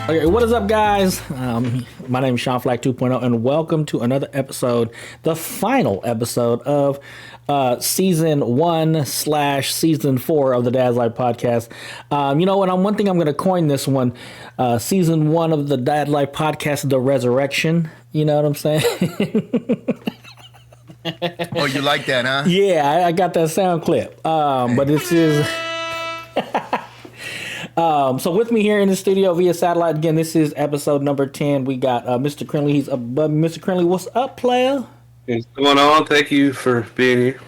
Okay, what is up, guys? My name is Sean Flac 2.0, and welcome to another episode, the final episode of season 1/season 4 of the Dad's Life podcast. You know what? One thing I'm going to coin this one, season 1 of the Dad's Life podcast, the resurrection. You know what I'm saying? Oh, you like that, huh? Yeah, I got that sound clip. But this is. So with me here in the studio via satellite again, this is episode number 10. We got Mr. Krinlee. He's above Mr. Krinlee. What's up, player? What's going on? Thank you for being here.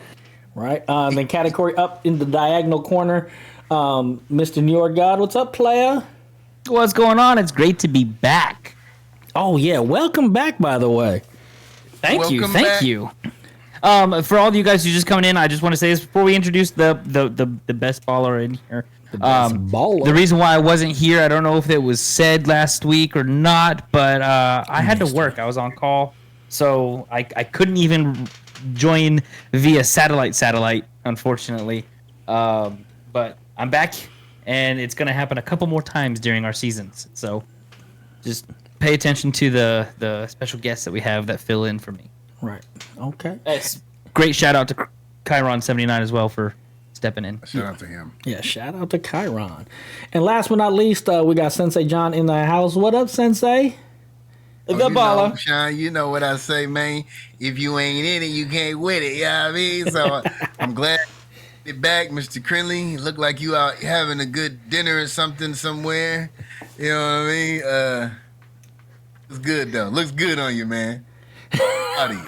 Right. Then category up in the diagonal corner, Mr. New York God. What's up, player? What's going on? It's great to be back. Oh yeah, welcome back. By the way, Thank you. For all of you guys who are just coming in, I just want to say this before we introduce the best baller in here. The reason why I wasn't here, I don't know if it was said last week or not, but I had to work. I was on call, so I couldn't even join via satellite, unfortunately. But I'm back, and it's going to happen a couple more times during our seasons. So just pay attention to the special guests that we have that fill in for me. Right. Okay. It's great shout out to Kyron 79 as well for stepping in. Shout out to him. Yeah, shout out to Kyron. And last but not least, we got Sensei Jon in the house. What up, Sensei? The baller. Sean, you know what I say, man. If you ain't in it, you can't win it. You know what I mean? So I'm glad to get back, Mr. Krinlee. Look like you out having a good dinner or something somewhere. You know what I mean? It's good, though. Looks good on you, man. Proud of you.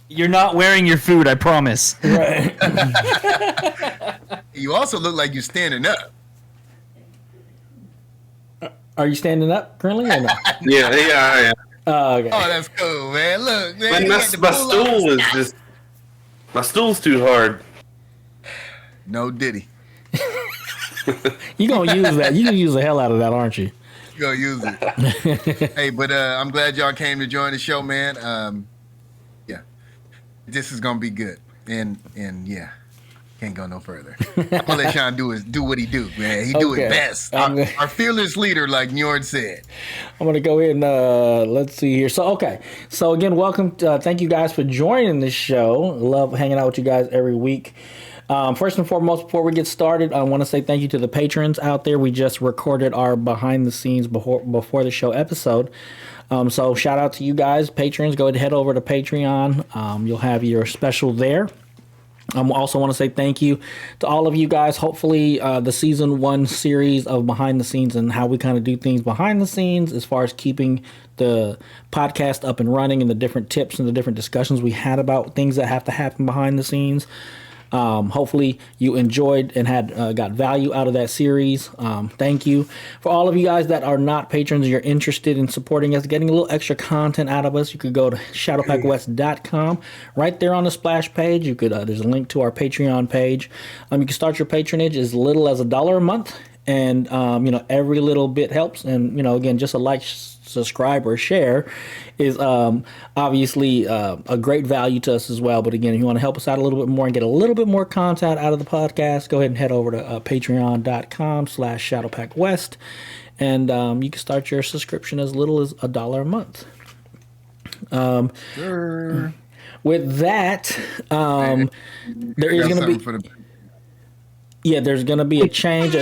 You're not wearing your food, I promise. Right. You also look like you're standing up. Are you standing up currently or not? Yeah, I am. Oh, okay. Oh, that's cool, man. Look, man. My stool is just... My stool's too hard. No diddy. You gonna use that? You gonna use the hell out of that, aren't you? You gonna use it. Hey, but I'm glad y'all came to join the show, man. Yeah, this is gonna be good, and yeah, can't go no further. All let Sean do what he do, man. He do it best. Our fearless leader, like Njord said. I'm gonna go ahead and let's see here. So again, welcome. Thank you guys for joining the show. Love hanging out with you guys every week. First and foremost, before we get started, I want to say thank you to the patrons out there. We just recorded our behind the scenes before the show episode. So shout out to you guys, patrons. Go ahead and head over to Patreon. You'll have your special there. I also want to say thank you to all of you guys. Hopefully, the season 1 series of behind the scenes and how we kind of do things behind the scenes as far as keeping the podcast up and running and the different tips and the different discussions we had about things that have to happen behind the scenes. Hopefully you enjoyed and had got value out of that series. Thank you. For all of you guys that are not patrons and you're interested in supporting us, getting a little extra content out of us, you could go to shadowpackwest.com. Right there on the splash page, you could there's a link to our Patreon page. You can start your patronage as little as $1 a month, and every little bit helps. And again, just a like, subscribe, or share is obviously a great value to us as well. But again, if you want to help us out a little bit more and get a little bit more content out of the podcast, go ahead and head over to patreon.com/shadowpackwest, and you can start your subscription as little as $1 a month. Sure. With that, there is going to be there's going to be a change.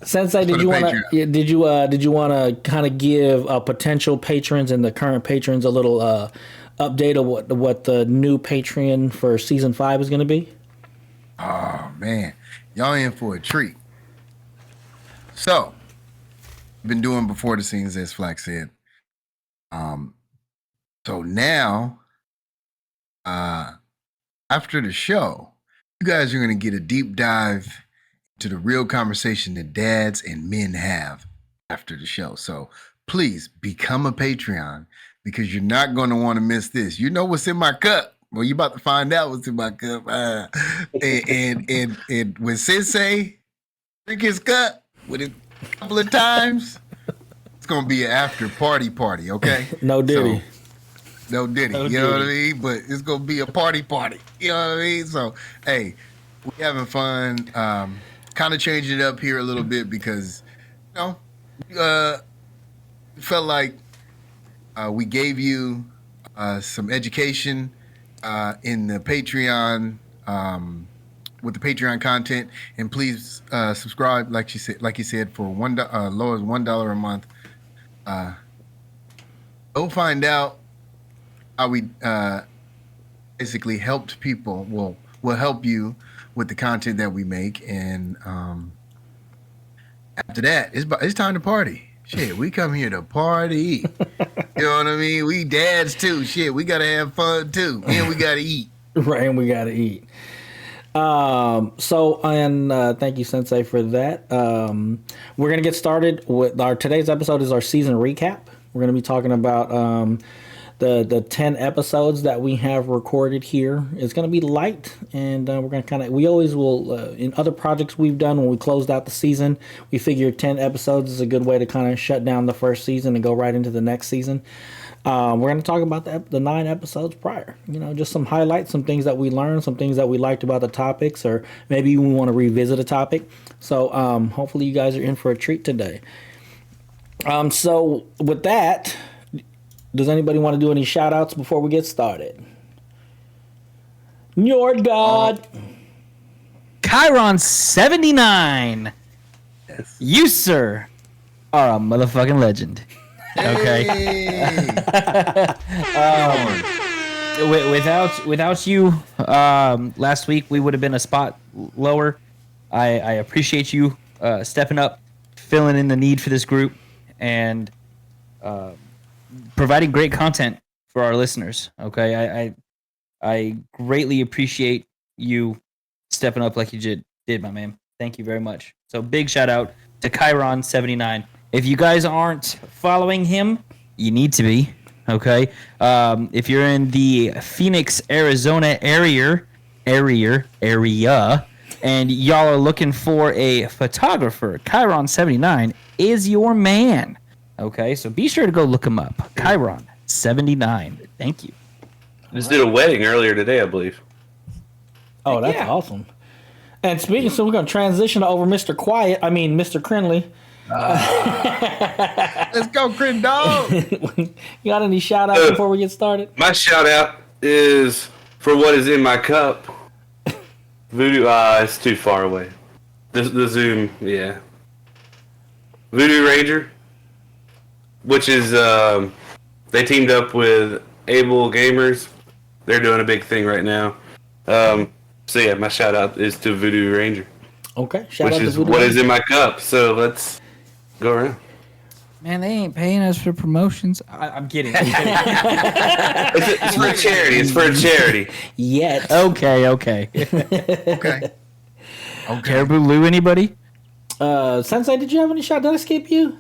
Sensei, did you want to kind of give potential patrons and the current patrons a little update of what the new Patreon for season 5 is going to be? Oh man, y'all in for a treat. So, been doing before the scenes, as Flac said. So now, after the show, you guys are going to get a deep dive to the real conversation that dads and men have after the show. So please become a Patreon, because you're not going to want to miss this. You know what's in my cup. Well, you're about to find out what's in my cup. And when Sensei drink his cup with it a couple of times, it's going to be an after party, okay? No diddy. So, no diddy, you know what I mean? But it's going to be a party, you know what I mean? So, hey, we're having fun. Kind of changing it up here a little bit because, felt like we gave you some education in the Patreon with the Patreon content, and please subscribe, like you said, for lower than $1 a month. Go find out how we basically helped people. We'll help you with the content that we make, and after that, it's time to party. Shit, we come here to party. You know what I mean? We dads too. Shit, we gotta have fun too, and we gotta eat. Right, and we gotta eat. Thank you, Sensei, for that. We're gonna get started with today's episode is our season recap. We're gonna be talking about the 10 episodes that we have recorded here. It's going to be light, and we're going to we always will, in other projects we've done when we closed out the season, we figured 10 episodes is a good way to kind of shut down the first season and go right into the next season. We're going to talk about the 9 episodes prior, just some highlights, some things that we learned, some things that we liked about the topics, or maybe we want to revisit a topic. So hopefully you guys are in for a treat today. So with that, does anybody want to do any shout outs before we get started? Lord God. Kyron 79. Yes. You, sir, are a motherfucking legend. Okay. Without you, last week we would have been a spot lower. I appreciate you stepping up, filling in the need for this group, and providing great content for our listeners. Okay, I greatly appreciate you stepping up like you did, my man. Thank you very much. So big shout out to Kyron 79. If you guys aren't following him, you need to be. Okay, if you're in the Phoenix, Arizona area, and y'all are looking for a photographer, Kyron 79 is your man. Okay, so be sure to go look him up. Kyron 79. Thank you. Just did a wedding earlier today, I believe. Oh, that's awesome. And speaking, so we're going to transition over Mr. Krinlee. Let's go, Crin Dog. You got any shout outs before we get started? My shout out is for what is in my cup. Voodoo, it's too far away. The Zoom, yeah. Voodoo Ranger, which is, they teamed up with Able Gamers. They're doing a big thing right now. So yeah, my shout out is to Voodoo Ranger. Okay, shout out which to is Voodoo what Ranger. is in my cup. So let's go around. Man, they ain't paying us for promotions. I'm kidding. It's for a charity. It's for a charity. Yet. Okay. Okay. Caribou Lou, anybody? Sensei, did you have any shout? Did I skip you?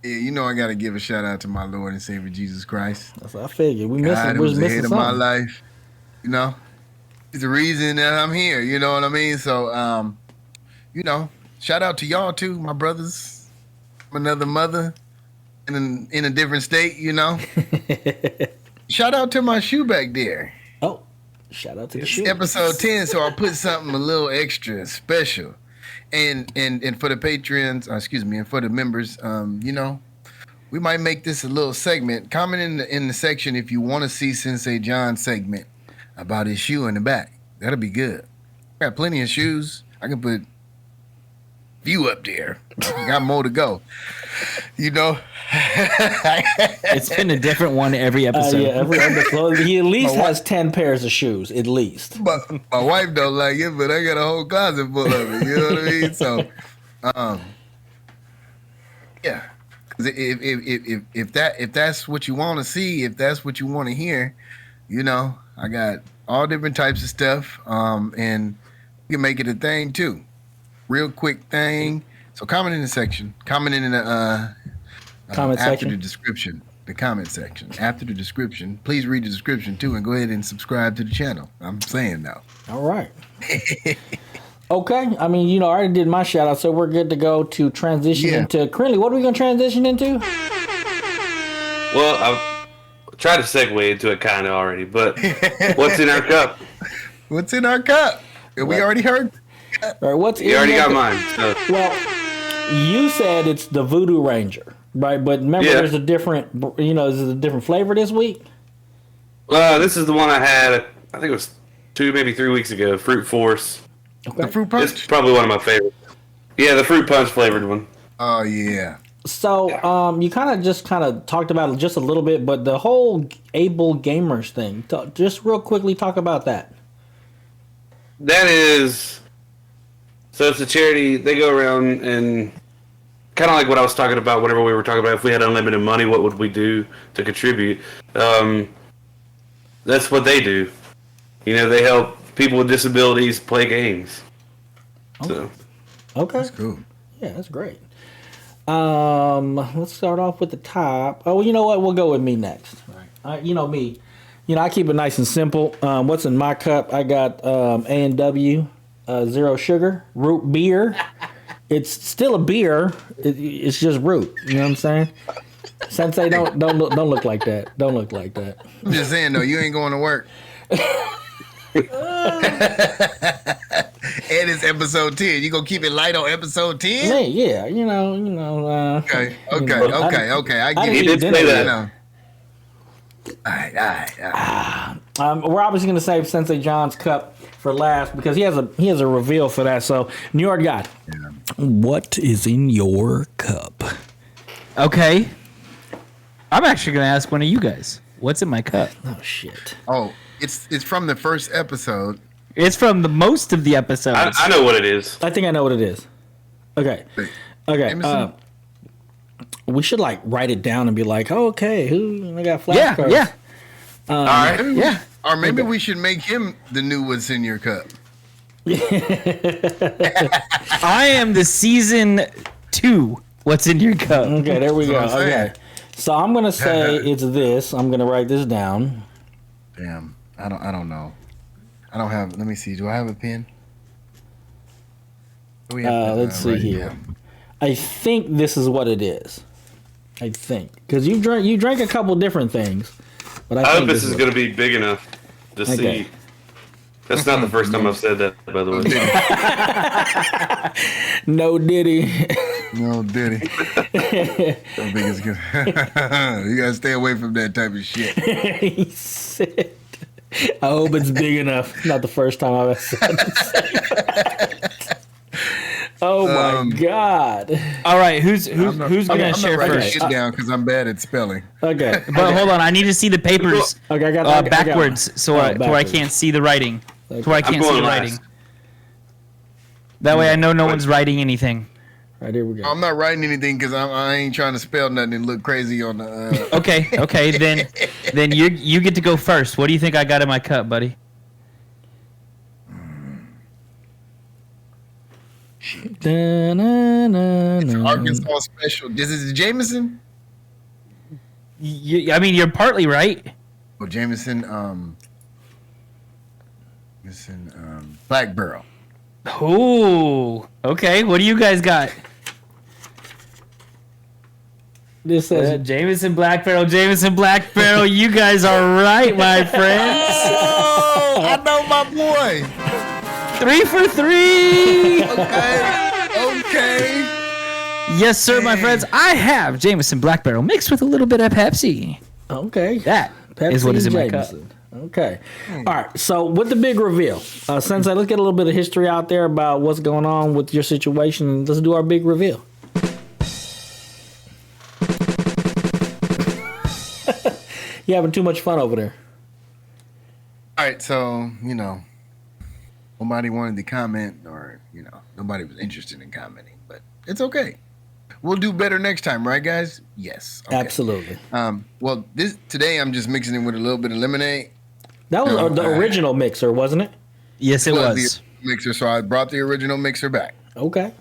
Yeah, I got to give a shout out to my Lord and Savior Jesus Christ. That's what I figured. We God, was who's the missing head of something. my life. He's the reason that I'm here. You know what I mean? So, shout out to y'all too, my brothers from another mother in a different state. Shout out to my shoe back there. Oh, shout out to the shoe. Episode 10. So I'll put something a little extra special, and for the patrons, and for the members, we might make this a little segment. Comment in the section if you want to see Sensei Jon segment about his shoe in the back. That'll be good. I got plenty of shoes. I can put few up there. I got more to go. It's been a different one every episode. Yeah, every episode. He at least has 10 pairs of shoes, at least. But my wife don't like it, but I got a whole closet full of it. You know what I mean? So, yeah. If that's what you want to see, if that's what you want to hear, I got all different types of stuff, and we can make it a thing too. Real quick thing. So comment in the section. Comment in the Comment after section. the description. The comment section. After the description. Please read the description too, and go ahead and subscribe to the channel. I'm saying now. All right. Okay. I already did my shout out, so we're good to go to transition into Krinlee. What are we going to transition into? Well, I've tried to segue into it kind of already, but what's in our cup? What's in our cup? We already heard. All right, You already got mine. So. Well, You said it's the Voodoo Ranger, right? But remember, there's a different, is it a different flavor this week? This is the one I had, I think it was 2, maybe 3 weeks ago, Fruit Force. Okay. The Fruit Punch? It's probably one of my favorites. Yeah, the Fruit Punch flavored one. Oh, yeah. So, you kind of talked about it just a little bit, but the whole Able Gamers thing, just real quickly talk about that. That is, so it's a charity. They go around and kind of like what I was talking about, whenever we were talking about if we had unlimited money, what would we do to contribute? That's what they do. They help people with disabilities play games. So. Okay. That's cool. Yeah, that's great. Let's start off with the top. Oh, you know what? We'll go with me next. Right. You know me. I keep it nice and simple. What's in my cup? I got A&W, zero sugar, root beer. It's still a beer. It's just root. You know what I'm saying? Sensei, don't look like that. Don't look like that. I'm just saying though, you ain't going to work. And it's episode 10. You gonna keep it light on episode 10? Hey, yeah, Okay. I get it. He did say that. All right. We're obviously gonna save Sensei Jon's cup for last because he has a reveal for that. So, New York guy, what is in your cup? Okay. I'm actually gonna ask one of you guys. What's in my cup? Oh shit. Oh, it's from the first episode. It's from the most of the episodes. I know what it is. I think I know what it is. Okay. We should write it down and be like, oh, okay, who I got flashcards? Yeah. All right. Yeah. Or maybe we should make him the new what's in your cup. I am the season 2. What's in your cup? Okay, there we go. Okay. So I'm gonna say it's this. I'm gonna write this down. Damn. I don't know. I don't have. Let me see. Do I have a pen? Let's see here. Down. I think this is what it is. I think because you drank a couple different things, but I hope this is going to be big enough to see. That's not the first time I've said that, by the way. No diddy. No diddy. I think it's good. You gotta stay away from that type of shit. He said, I hope it's big enough. Not the first time I've said it. Oh my god! All right, who's gonna share first? Shit down because I'm bad at spelling. Okay, but hold on, I need to see the papers. Okay, I got backwards, so I can't see the writing. Okay. So I can't see the writing. That way, I know no one's writing anything. All right, here we go. I'm not writing anything because I ain't trying to spell nothing and look crazy on the. Okay, then you get to go first. What do you think I got in my cup, buddy? It's Arkansas special. This is Jameson. I mean, you're partly right. Oh, Jameson. Black Barrel. Oh, okay. What do you guys got? This says Jameson Black Barrel. Jameson Black Barrel. You guys are right, my friends. Oh, I know my boy. 3 for 3. Okay. Yes, sir, my friends. I have Jameson Black Barrel mixed with a little bit of Pepsi. Okay. That Pepsi is what is in my cup. Okay. All right. So with the big reveal, Sensei, let's get a little bit of history out there about what's going on with your situation. Let's do our big reveal. You having too much fun over there. All right. So, nobody wanted to comment or, nobody was interested in commenting, but it's okay. We'll do better next time, right, guys? Yes. Okay. Absolutely. Well, today I'm just mixing it with a little bit of lemonade. That was the original mixer, wasn't it? Yes, it was. The mixer, so I brought the original mixer back. Okay.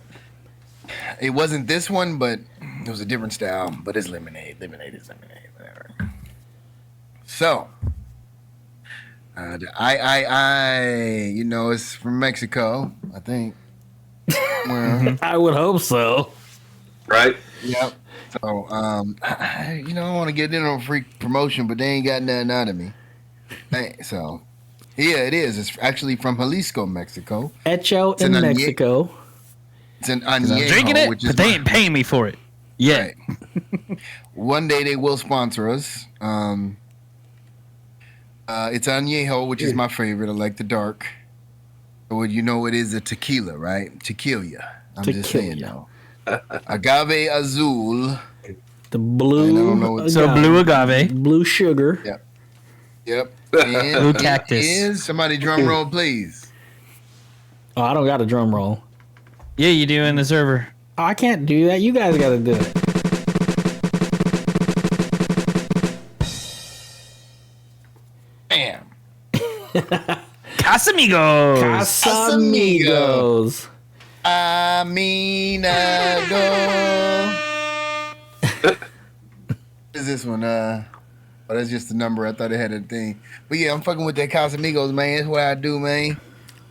It wasn't this one, but it was a different style, but it's lemonade. Lemonade is lemonade. Whatever. So, it's from Mexico, I think. Well, I would hope so. Right? Yep. So, I want to get in on free promotion, but they ain't got nothing out of me. So, yeah, it is. It's actually from Jalisco, Mexico. Hecho in Mexico. It's an I'm añejo, drinking it, which is but they ain't paying me for it. Yeah. Right. One day they will sponsor us. It's añejo, which is my favorite. I like the dark. Well, you know it is a tequila, right? Tequila. I'm just saying though. Agave azul. The blue. I don't know what So blue agave. Blue sugar. Yep. And Blue cactus. is somebody drum roll, please. Oh, I don't got a drum roll. Yeah, you do in the server. Oh, I can't do that. You guys got to do it. Bam. Casamigos. Casamigos. Aminago. What is this one? Oh, that's just the number. I thought it had a thing. But yeah, I'm fucking with that Casamigos, man. That's what I do, man.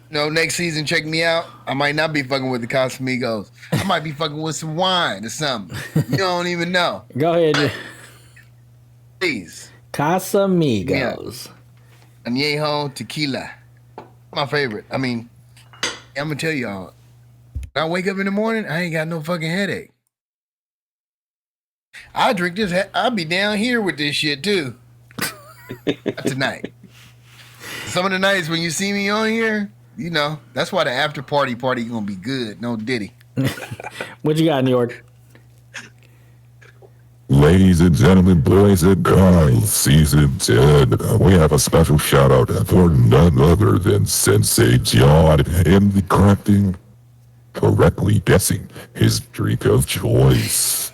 You know, next season, check me out. I might not be fucking with the Casamigos. I might be fucking with some wine or something. You don't even know. Go ahead. Please. Casamigos. Añejo tequila. My favorite. I mean, I'm going to tell y'all. When I wake up in the morning, I ain't got no fucking headache. I drink this. I'll be down here with this shit too. Tonight. Some of the nights when you see me on here, you know, that's why the after party gonna be good. No Diddy. What you got, New York? Ladies and gentlemen, boys and girls, season 10, we have a special shout out for none other than Sensei Jon in the correctly guessing his drink of choice.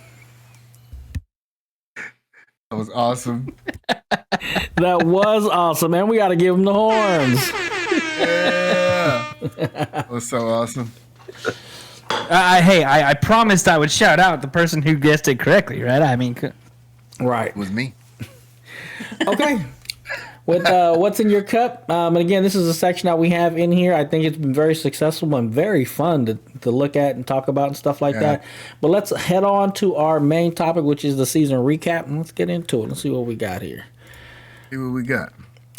That was awesome. That was awesome, man. We got to give him the horns. Yeah. That was so awesome. Hey, I promised I would shout out the person who guessed it correctly, right? I mean, Right. It was me. Okay. With what's in your cup, and again, this is a section that we have in here. I think it's been very successful and very fun to look at and talk about and stuff like that. But let's head on to our main topic, which is the season recap, and let's get into it. Let's see what we got here. See what we got.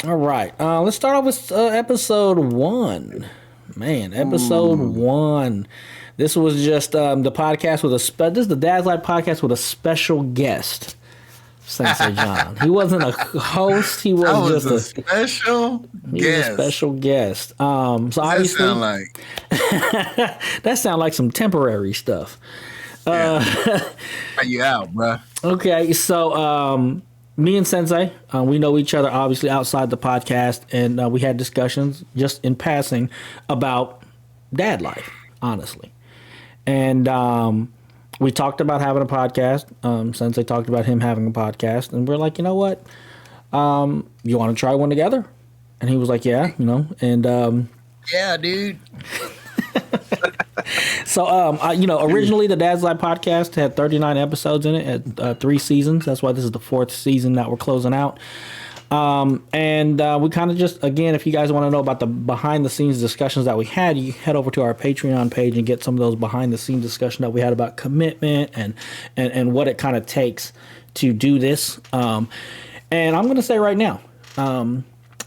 All right. Let's start off with episode 1. Man, episode 1. This was just the podcast with this is the Dad's Life podcast with a special guest. Sensei Jon. He wasn't a host. He was just a special guest. A special guest. So obviously, sound like that sound like some temporary stuff. Are you out, bruh? Okay, so me and Sensei, we know each other obviously outside the podcast, and we had discussions just in passing about dad life, honestly, and we talked about having a podcast. Sensei talked about him having a podcast, and we're like, you know what? You want to try one together? And he was like, yeah, you know, and yeah, dude. So, originally the Dad's Life podcast had 39 episodes in it, had 3 seasons. That's why this is the 4th season that we're closing out. And we kind of just, again, if you guys want to know about the behind the scenes discussions that we had, you head over to our Patreon page and get some of those behind the scenes discussion that we had about commitment and what it kind of takes to do this. And I'm going to say right now,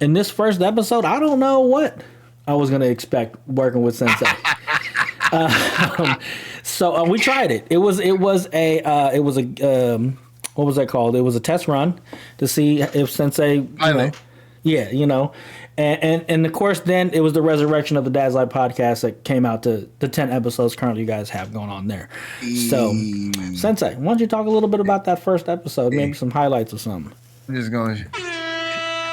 in this first episode, I don't know what I was going to expect working with Sensei. So we tried it. It was a what was that called? It was a test run to see if Sensei, and of course then it was the resurrection of the Dad's Life podcast that came out to the 10 episodes currently you guys have going on there. So Sensei, why don't you talk a little bit about that first episode, maybe some highlights or something? I'm just going.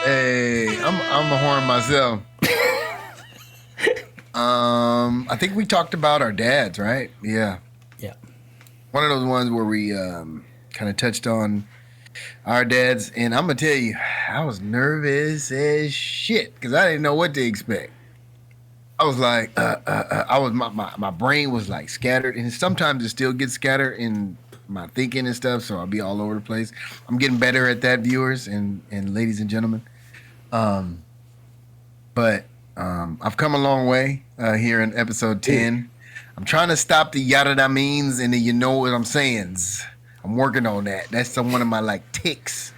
Hey, I'm a horn myself. I think we talked about our dads, right? Yeah. Yeah. One of those ones where we kind of touched on our dads, and I'm gonna tell you, I was nervous as shit because I didn't know what to expect. I was like, my brain was like scattered, and sometimes it still gets scattered in my thinking and stuff, so I'll be all over the place. I'm getting better at that, viewers and ladies and gentlemen. But I've come a long way here in episode 10. I'm trying to stop the yada da means and the you know what I'm sayings. I'm working on that. That's one of my like ticks.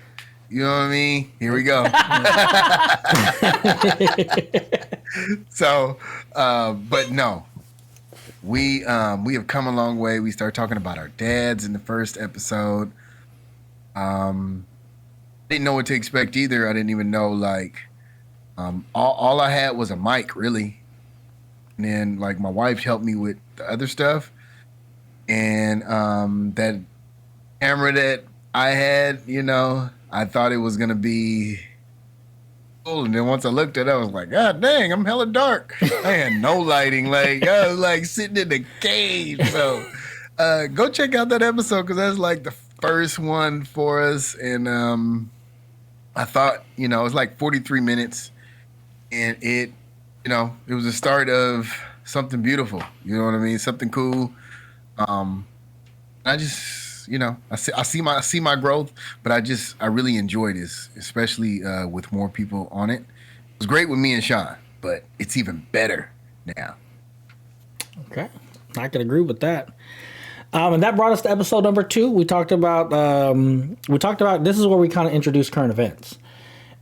You know what I mean? Here we go. So, but no. we have come a long way. We started talking about our dads in the first episode. Didn't know what to expect either. I didn't even know all I had was a mic really, and then like my wife helped me with the other stuff, and that camera that I had, I thought it was gonna be cool, and then once I looked at it, I was like, God dang, I'm hella dark. I had no lighting, like I was like sitting in the cave. So go check out that episode because that's like the first one for us, and I thought, it was like 43 minutes, and it was the start of something beautiful. You know what I mean? Something cool. I just, I see my growth, but I really enjoy this, especially with more people on it. It was great with me and Sean, but it's even better now. Okay, I can agree with that. And that brought us to episode number 2. We talked about this is where we kind of introduced current events,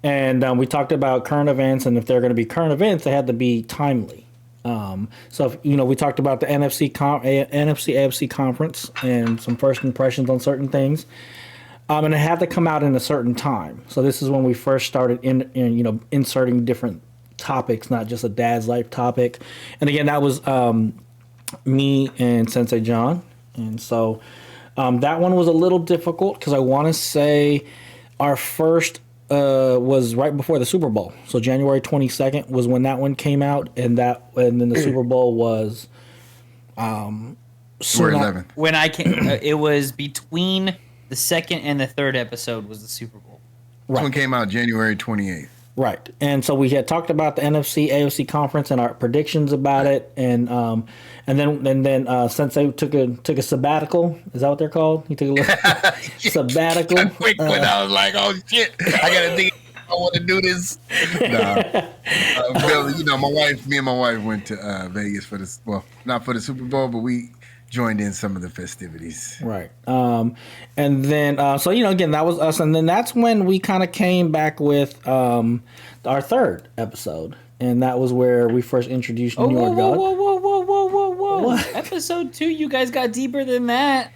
and we talked about current events, and if they're going to be current events, they had to be timely. So if, we talked about the NFC AFC conference and some first impressions on certain things, and it had to come out in a certain time. So this is when we first started inserting different topics, not just a dad's life topic. And again, that was me and Sensei Jon. And so that one was a little difficult because I want to say our first was right before the Super Bowl. So January 22nd was when that one came out, and then the Super Bowl was January 11th. When I came, it was between the second and the third episode was the Super Bowl. Right. This one came out January 28th. Right, and so we had talked about the NFC AFC conference and our predictions about it, and then Sensei took a sabbatical. Is that what they're called? He took a little sabbatical. Quick when I was like, oh shit, I gotta think. I want to do this. Me and my wife went to Vegas for this. Well, not for the Super Bowl, but we joined in some of the festivities. Right. And then, so, again, that was us. And then that's when we kind of came back with our third episode. And that was where we first introduced New York God. Whoa. What? Episode 2, you guys got deeper than that.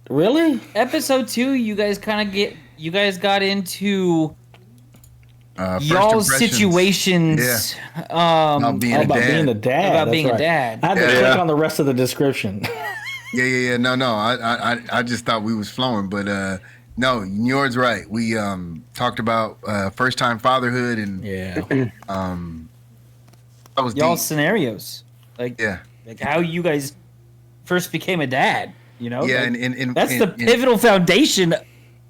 Really? Episode 2, you guys got into y'all's situations. Yeah. About being a dad. About being a dad. I had to click on the rest of the description. Yeah. No. I just thought we was flowing, but no, Njord's right. We talked about first time fatherhood and that was y'all's deep. Scenarios. Like how you guys first became a dad. Yeah, like, and that's the pivotal foundation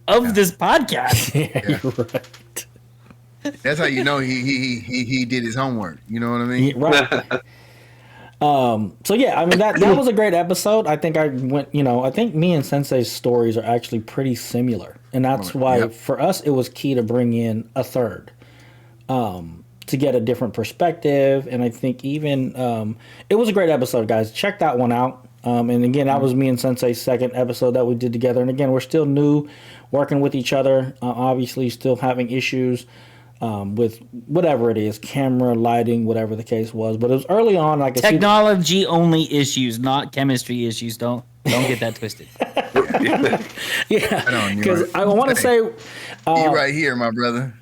of this podcast. Yeah, you're right. That's how he did his homework. You know what I mean? Right. So yeah, I mean that was a great episode. I think I think me and Sensei's stories are actually pretty similar, and that's why for us it was key to bring in a third, to get a different perspective. And I think even it was a great episode, guys. Check that one out. And again, that was me and Sensei's second episode that we did together. And again, we're still new, working with each other. Obviously, still having issues with whatever it is, camera, lighting, whatever the case was. But it was early on, like technology only issues, not chemistry issues. Don't get that twisted. Yeah, because I want to say, you right here, my brother.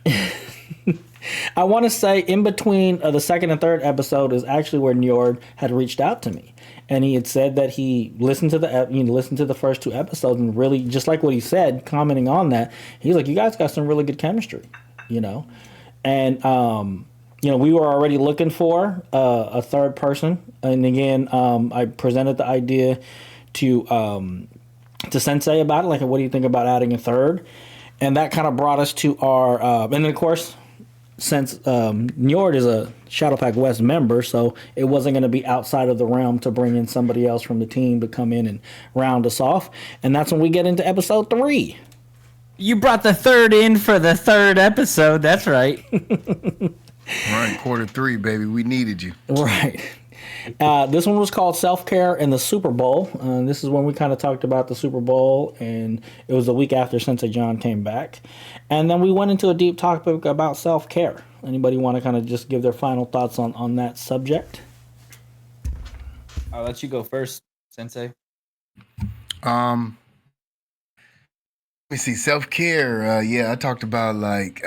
I want to say in between the second and third episode is actually where Njord had reached out to me, and he had said that he listened to the first 2 episodes and really, just like what he said, commenting on that, he's like, you guys got some really good chemistry, and we were already looking for a third person, and again, I presented the idea to Sensei about it, like, what do you think about adding a third? And that kind of brought us to our and then of course, since Njord is a Shadowpact West member, so it wasn't going to be outside of the realm to bring in somebody else from the team to come in and round us off. And that's when we get into episode 3. You brought the third in for the third episode. That's right. Right, quarter 3, baby. We needed you. Right. This one was called Self-Care and the Super Bowl. This is when we kind of talked about the Super Bowl, and it was the week after Sensei Jon came back. And then we went into a deep topic about self-care. Anybody want to kind of just give their final thoughts on that subject? I'll let you go first, Sensei. Let me see. Self-care. Yeah, I talked about like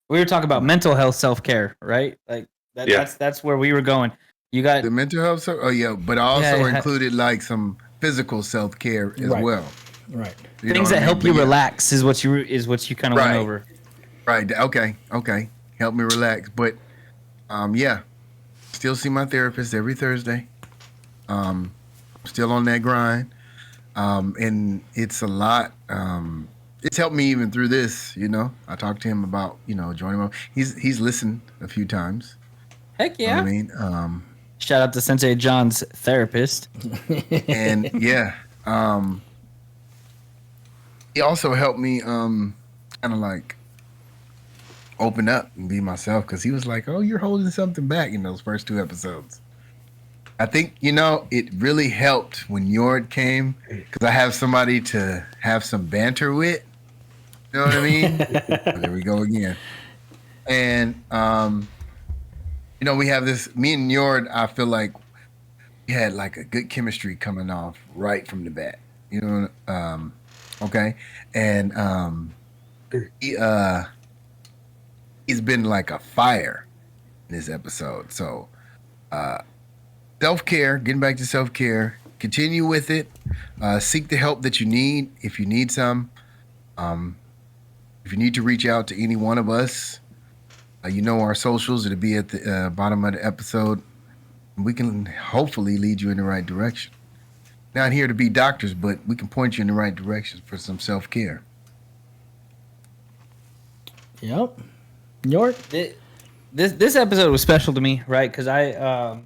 We were talking about mental health self-care, right? Like that's where we were going. You got the mental health. Oh yeah, but I also included like some physical self-care as well. Right. Things that help you relax is what you kind of went over. Right. Okay. Help me relax. But yeah, still see my therapist every Thursday. Still on that grind. And it's a lot. It's helped me even through this, I talked to him about, joining him. He's listened a few times. Heck yeah. You know what I mean? Shout out to Sensei Jon's therapist. And yeah, he also helped me kind of like open up and be myself, because he was like, oh, you're holding something back in those first 2 episodes. I think, it really helped when Yord came, because I have somebody to have some banter with. You know what I mean? There we go again. And, we have this, me and Yord, I feel like we had like a good chemistry coming off right from the bat. Okay? And he's been like a fire in this episode. So, self-care, getting back to self-care, continue with it. Seek the help that you need if you need some. If you need to reach out to any one of us, our socials, it'll be at the bottom of the episode. We can hopefully lead you in the right direction. Not here to be doctors, but we can point you in the right direction for some self-care. Yep. York? This episode was special to me, right? Because I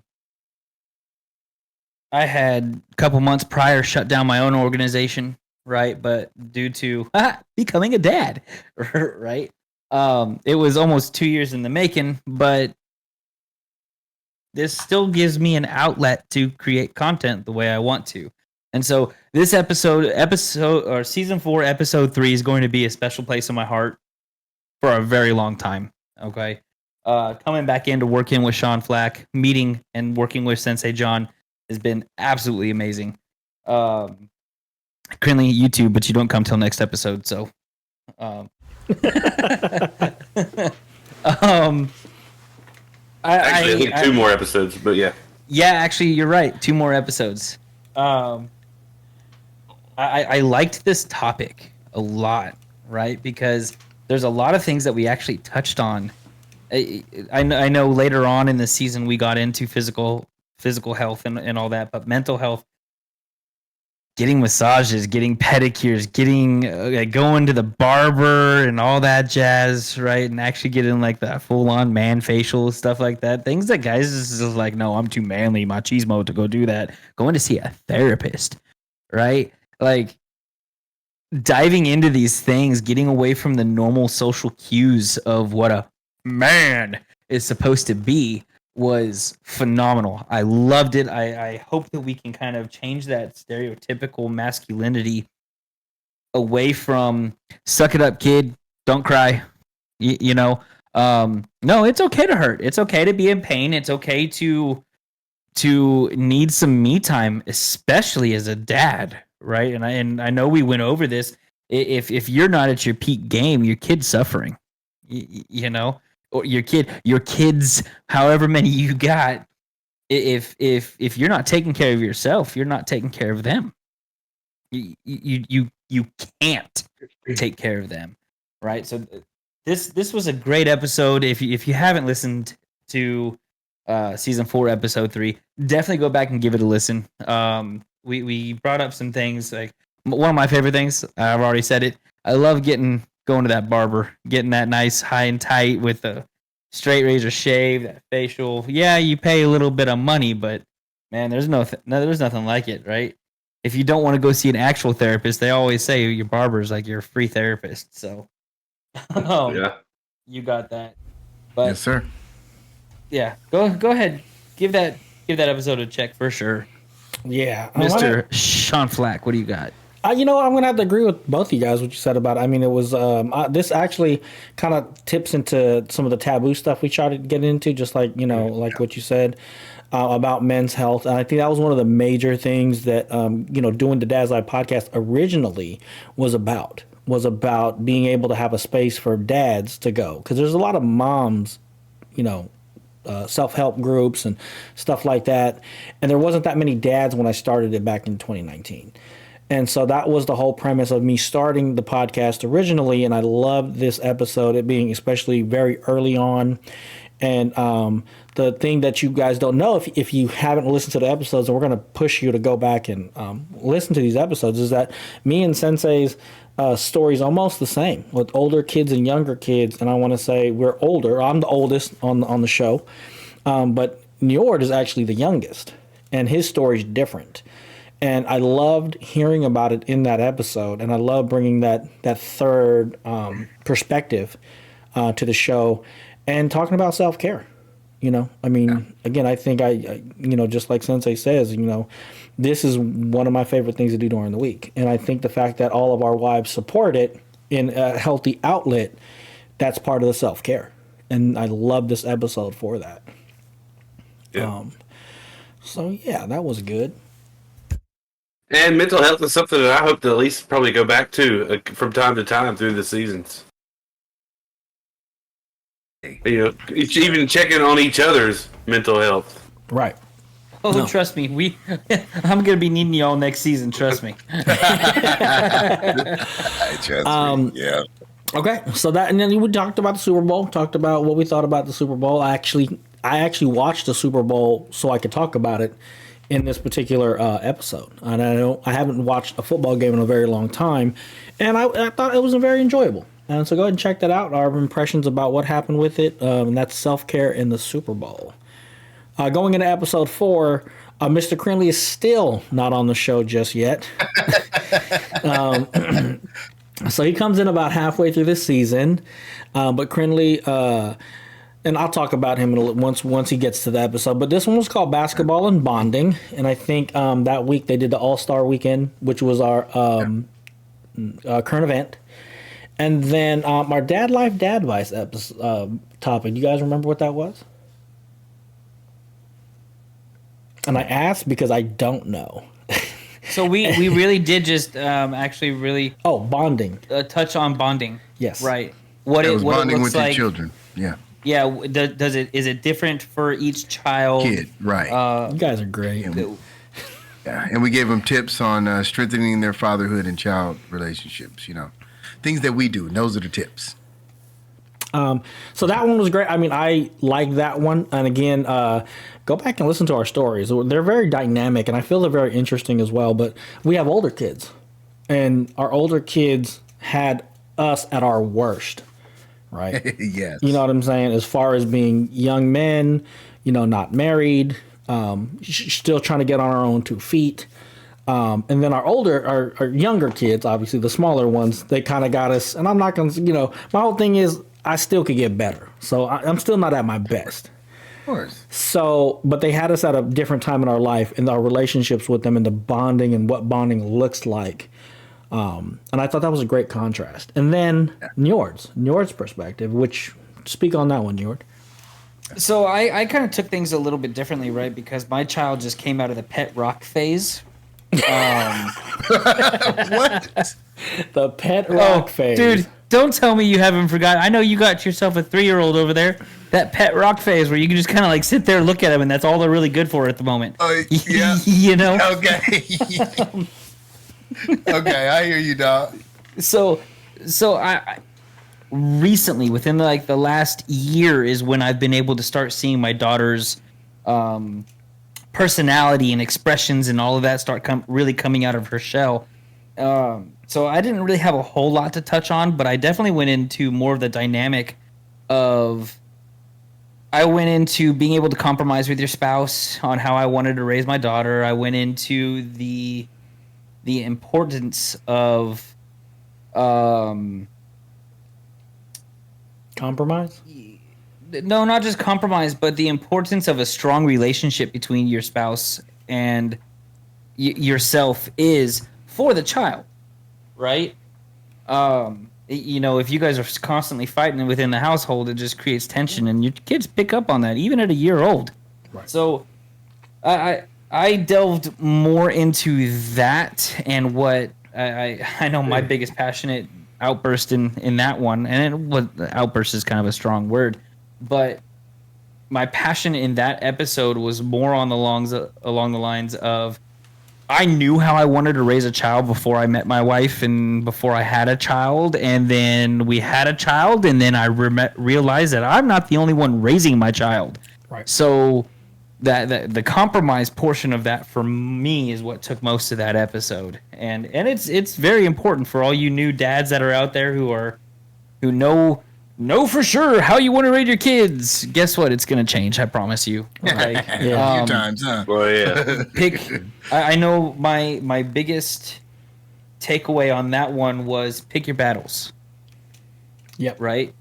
had a couple months prior shut down my own organization, right? But due to becoming a dad, right? It was almost 2 years in the making, but this still gives me an outlet to create content the way I want to. And so this episode or season 4, episode 3 is going to be a special place in my heart for a very long time. Okay. Coming back into working with Sean Flac, meeting and working with Sensei Jon has been absolutely amazing. Krinlee, YouTube, but you don't come till next episode. So, I think 2 more episodes, but yeah. Yeah, actually, you're right. 2 more episodes. I liked this topic a lot, right? Because there's a lot of things that we actually touched on. I know later on in the season we got into physical health and all that, but mental health, getting massages, getting pedicures, getting going to the barber and all that jazz, right? And actually getting like that full-on man facial, stuff like that. Things that guys is just like, no, I'm too manly, machismo to go do that. Going to see a therapist, right? Like diving into these things, getting away from the normal social cues of what a man is supposed to be was phenomenal. I loved it. I hope that we can kind of change that stereotypical masculinity away from suck it up, kid, don't cry. No, it's okay to hurt. It's okay to be in pain. It's okay to need some me time, especially as a dad, right? And I know we went over this. If you're not at your peak game, your kid's suffering. Or your kids, however many you got, if you're not taking care of yourself, you're not taking care of them. You can't take care of them, right? So this was a great episode. If you haven't listened to season 4, episode 3, definitely go back and give it a listen. We brought up some things, like one of my favorite things. I've already said it. I love going to that barber, getting that nice high and tight with a straight razor shave, that facial. Yeah, you pay a little bit of money, but man, there's nothing like it, right? If you don't want to go see an actual therapist, they always say your barber's like your free therapist. So, yeah, you got that. But yes, sir. Yeah, go ahead, give that episode a check for sure. Yeah, Mr. Sean Flac, what do you got? I'm going to have to agree with both of you guys, what you said about it. I mean, it was, this actually kind of tips into some of the taboo stuff we tried to get into, just like, like what you said. about men's health. And I think that was one of the major things that, doing the Dad's Life podcast originally was about being able to have a space for dads to go. Because there's a lot of moms, self-help groups and stuff like that. And there wasn't that many dads when I started it back in 2019. And so that was the whole premise of me starting the podcast originally. And I loved this episode, it being especially very early on. And the thing that you guys don't know, if you haven't listened to the episodes, and we're going to push you to go back and listen to these episodes, is that me and Sensei's story is almost the same with older kids and younger kids. And I want to say we're older. I'm the oldest on the show. But Njord is actually the youngest. And his story is different. And I loved hearing about it in that episode, and I love bringing that third perspective to the show and talking about self-care. Again, I think I just like Sensei says, this is one of my favorite things to do during the week. And I think the fact that all of our wives support it in a healthy outlet, that's part of the self-care. And I love this episode for that. Yeah. That was good. And mental health is something that I hope to at least probably go back to from time to time through the seasons. Even checking on each other's mental health. Right. Oh, no. Trust me, I'm gonna be needing y'all next season. Trust me. Yeah. Okay, so and then we talked about the Super Bowl. Talked about what we thought about the Super Bowl. I actually watched the Super Bowl so I could talk about it in this particular episode. And I haven't watched a football game in a very long time, and I thought it was very enjoyable. And so go ahead and check that out, our impressions about what happened with it, and that's self-care in the Super Bowl. Going into episode 4, Mr. Krinlee is still not on the show just yet. So he comes in about halfway through this season, but Krinlee... and I'll talk about him once he gets to the episode. But this one was called Basketball and Bonding. And I think that week they did the All-Star Weekend, which was our current event. And then our Dad Life, Dad Advice topic. Do you guys remember what that was? And I asked because I don't know. So we really did just actually really... Oh, bonding. Touch on bonding. Yes. Right. What it bonding with your children. Yeah. Yeah, is it different for each child? Kid, right. You guys are great. And we gave them tips on strengthening their fatherhood and child relationships, things that we do. And those are the tips. So that one was great. I like that one. And again, go back and listen to our stories. They're very dynamic, and I feel they're very interesting as well. But we have older kids, and our older kids had us at our worst. Right. Yes. You know what I'm saying? As far as being young men, not married, still trying to get on our own 2 feet. And then our younger kids, obviously the smaller ones, they kind of got us. And I'm not going to, my whole thing is I still could get better. So I'm still not at my best. Of course. So, but they had us at a different time in our life, and our relationships with them and the bonding and what bonding looks like. And I thought that was a great contrast. And then Njord's perspective, which speak on that one, Njord. So I kind of took things a little bit differently, right? Because my child just came out of the pet rock phase. What? The pet rock phase. Dude, don't tell me you haven't forgotten. I know you got yourself a 3-year-old over there. That pet rock phase where you can just kind of sit there and look at him, and that's all they're really good for at the moment. Yeah. Okay. Okay, I hear you, dog. So I recently, within the last year, is when I've been able to start seeing my daughter's personality and expressions and all of that start really coming out of her shell. So I didn't really have a whole lot to touch on, but I definitely went into more of the dynamic of... I went into being able to compromise with your spouse on how I wanted to raise my daughter. I went into the importance of compromise? No, not just compromise, but the importance of a strong relationship between your spouse and yourself is for the child, right? If you guys are constantly fighting within the household, it just creates tension, and your kids pick up on that, even at a year old. Right. So I delved more into that and what I know my biggest passionate outburst in that one, and outburst is kind of a strong word, but my passion in that episode was more along the lines of I knew how I wanted to raise a child before I met my wife and before I had a child, and then we had a child, and then I realized that I'm not the only one raising my child. Right. So that the compromise portion of that for me is what took most of that episode, and it's very important for all you new dads that are out there who know for sure how you want to raise your kids. Guess what? It's gonna change. I promise you. Okay? A few times, huh? Well, yeah. I know my biggest takeaway on that one was pick your battles. Yep. Right.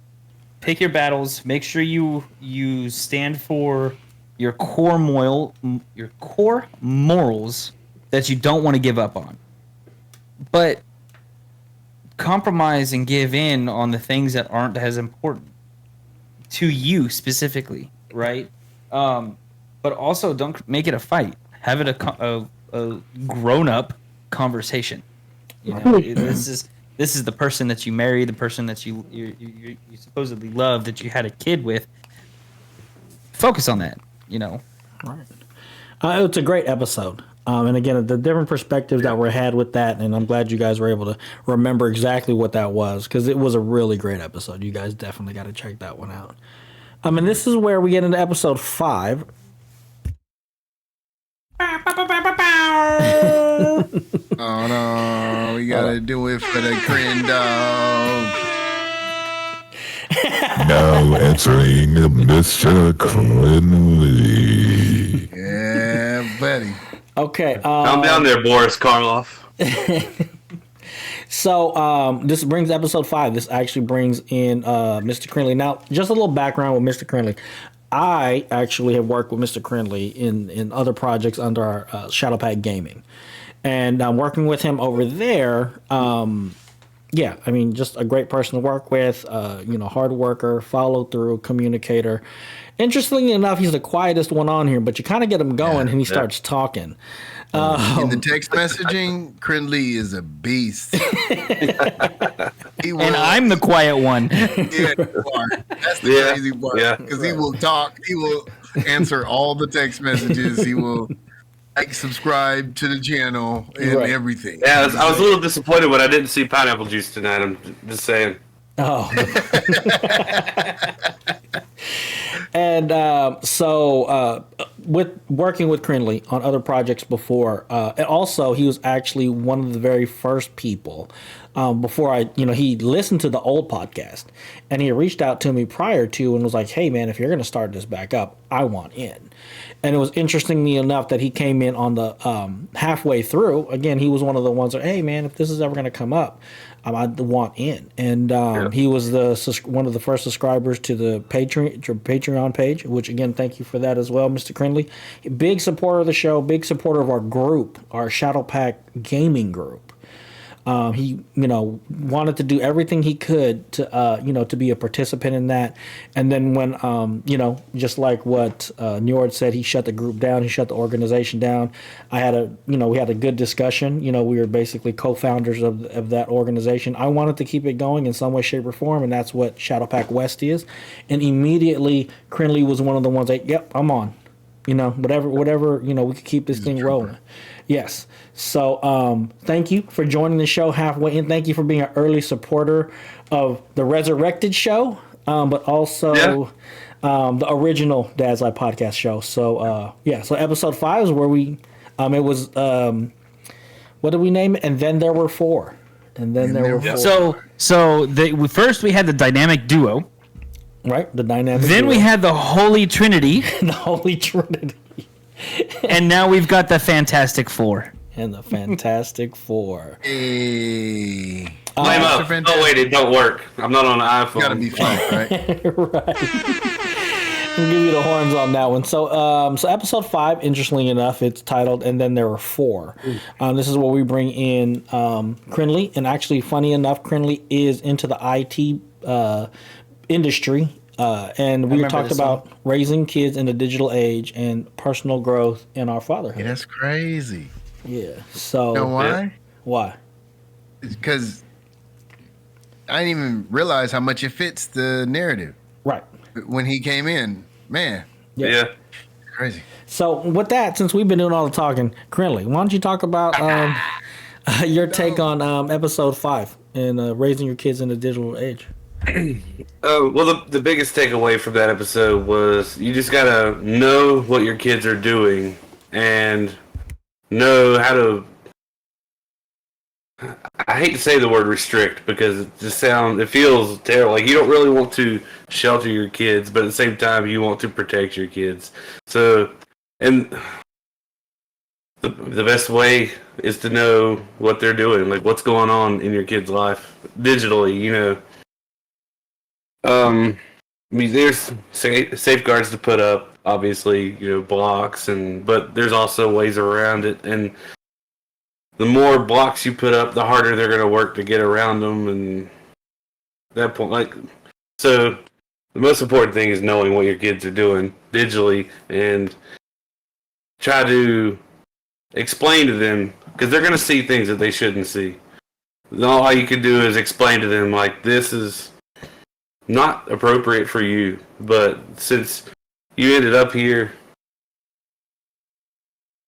Pick your battles. Make sure you stand for your core morals that you don't want to give up on, but compromise and give in on the things that aren't as important to you specifically, right? But also don't make it a fight. Have it a grown-up conversation. You know, this is the person that you marry, the person that you supposedly love, that you had a kid with. Focus on that, you know. Right. It's a great episode. And again, the different perspectives that were had with that, and I'm glad you guys were able to remember exactly what that was, because it was a really great episode. You guys definitely got to check that one out. And this is where we get into episode 5. Oh no, we gotta do it for the Krinlee dog. Now entering Mr. Krinlee. Yeah, buddy. Okay. Calm down there, Boris Karloff. So this brings episode 5. This actually brings in Mr. Krinlee. Now, just a little background with Mr. Krinlee. I actually have worked with Mr. Krinlee in other projects under our Shadowpack Gaming. And I'm working with him over there. Yeah, I mean, just a great person to work with, hard worker, follow through, communicator. Interestingly enough, he's the quietest one on here, but you kind of get him going and he starts talking. In the text messaging, Krinlee is a beast. And I'm the quiet one. Yeah, that's the crazy part. Yeah. Because he will talk, he will answer all the text messages, he will subscribe to the channel and everything. Yeah, I was a little disappointed when I didn't see pineapple juice tonight. I'm just saying. Oh. And so with working with Krinlee on other projects before, and also he was actually one of the very first people before he listened to the old podcast, and he reached out to me prior to and was like, hey man, if you're going to start this back up, I want in. And it was interestingly enough that he came in on the halfway through. Again, he was one of the ones that, hey man, if this is ever going to come up, I want in. And he was one of the first subscribers to the Patreon page, which again, thank you for that as well, Mr. Krinlee. Big supporter of the show, big supporter of our group, our Shadowpack Gaming group. He, wanted to do everything he could to, to be a participant in that. And then when, just like what Njord said, he shut the group down, he shut the organization down. We had a good discussion. We were basically co-founders of that organization. I wanted to keep it going in some way, shape, or form, and that's what Shadowpack West is. And immediately, Krinlee was one of the ones that, yep, I'm on. Whatever, we could keep this thing rolling. Yes. So thank you for joining the show halfway in. Thank you for being an early supporter of the Resurrected show, but also the original Dad's Life podcast show. So, so episode 5 is where we, it was, what did we name it? And then there were 4. And then there were 4. So first we had the dynamic duo. Right, the dynamic Then duo. we had the Holy Trinity. The Holy Trinity. And now we've got the Fantastic Four. And the Fantastic Four. Hey. Blame up. Oh, wait, it don't work. I'm not on an iPhone. Gotta be fun, right? Right. We'll give you the horns on that one. So, episode 5, interestingly enough, it's titled "And Then There Were 4." This is where we bring in Krinlee, and actually, funny enough, Krinlee is into the IT industry. And we talked about raising kids in the digital age and personal growth in our fatherhood. Yeah, that's crazy. Yeah. So. You know why? Why? Because I didn't even realize how much it fits the narrative. Right. When he came in, man. Yeah. Crazy. So with that, since we've been doing all the talking, Krinlee, why don't you talk about your take on episode 5 and raising your kids in the digital age? Well, the biggest takeaway from that episode was you just gotta know what your kids are doing and know how to. I hate to say the word restrict because it feels terrible. Like you don't really want to shelter your kids, but at the same time you want to protect your kids. So, and the best way is to know what they're doing, like what's going on in your kid's life digitally. You know, I mean, there's safeguards to put up, obviously, you know, blocks, but there's also ways around it, and the more blocks you put up, the harder they're going to work to get around them, and at that point, so the most important thing is knowing what your kids are doing digitally, and try to explain to them, because they're going to see things that they shouldn't see. All you can do is explain to them, like, this is not appropriate for you, but since you ended up here,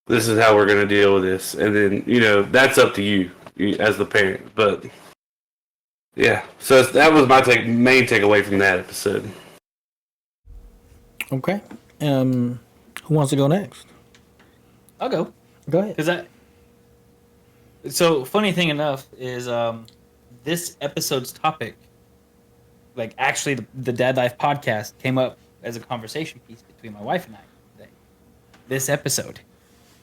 this is how we're going to deal with this. And then, you know, that's up to you as the parent. But, yeah. So that was my main takeaway from that episode. Okay. Who wants to go next? I'll go. Go ahead. So, funny thing enough is this episode's topic, like actually the Dad Life podcast came up as a conversation piece between my wife and I today. This episode.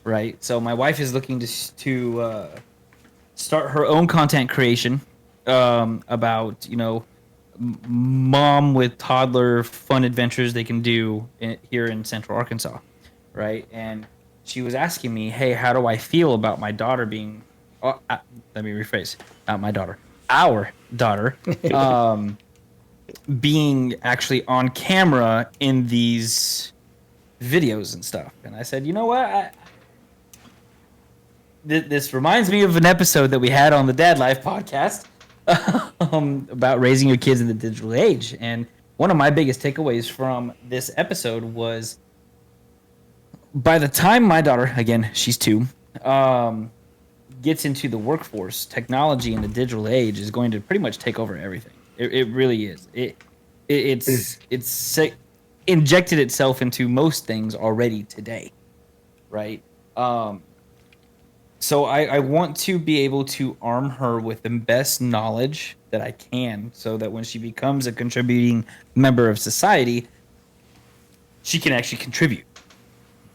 Right, so my wife is looking to start her own content creation about, you know, mom with toddler fun adventures they can do here in Central Arkansas, right? And she was asking me, hey, how do I feel about my daughter being? Let me rephrase, not my daughter, our daughter, being actually on camera in these videos and stuff. And I said, you know what? This reminds me of an episode that we had on the Dad Life podcast about raising your kids in the digital age. And one of my biggest takeaways from this episode was by the time my daughter, again, she's 2, gets into the workforce, technology in the digital age is going to pretty much take over everything. It really is. It's injected itself into most things already today, right? So I want to be able to arm her with the best knowledge that I can so that when she becomes a contributing member of society, she can actually contribute,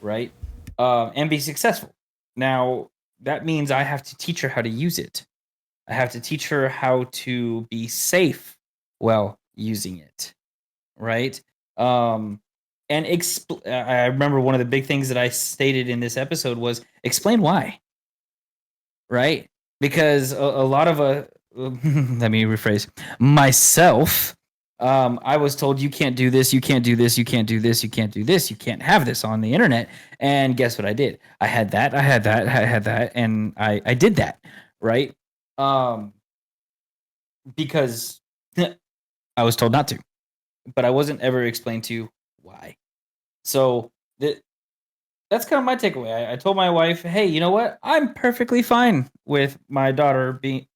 right? And be successful. Now, that means I have to teach her how to use it. I have to teach her how to be safe while using it, right? I remember one of the big things that I stated in this episode was explain why. Right? Because a lot of let me rephrase, myself, I was told you can't do this, you can't do this, you can't do this, you can't do this, you can't have this on the internet. And guess what I did? I had that, and I did that, right? Because I was told not to. But I wasn't ever explained to why. So that's kind of my takeaway. I told my wife, hey, you know what? I'm perfectly fine with my daughter being,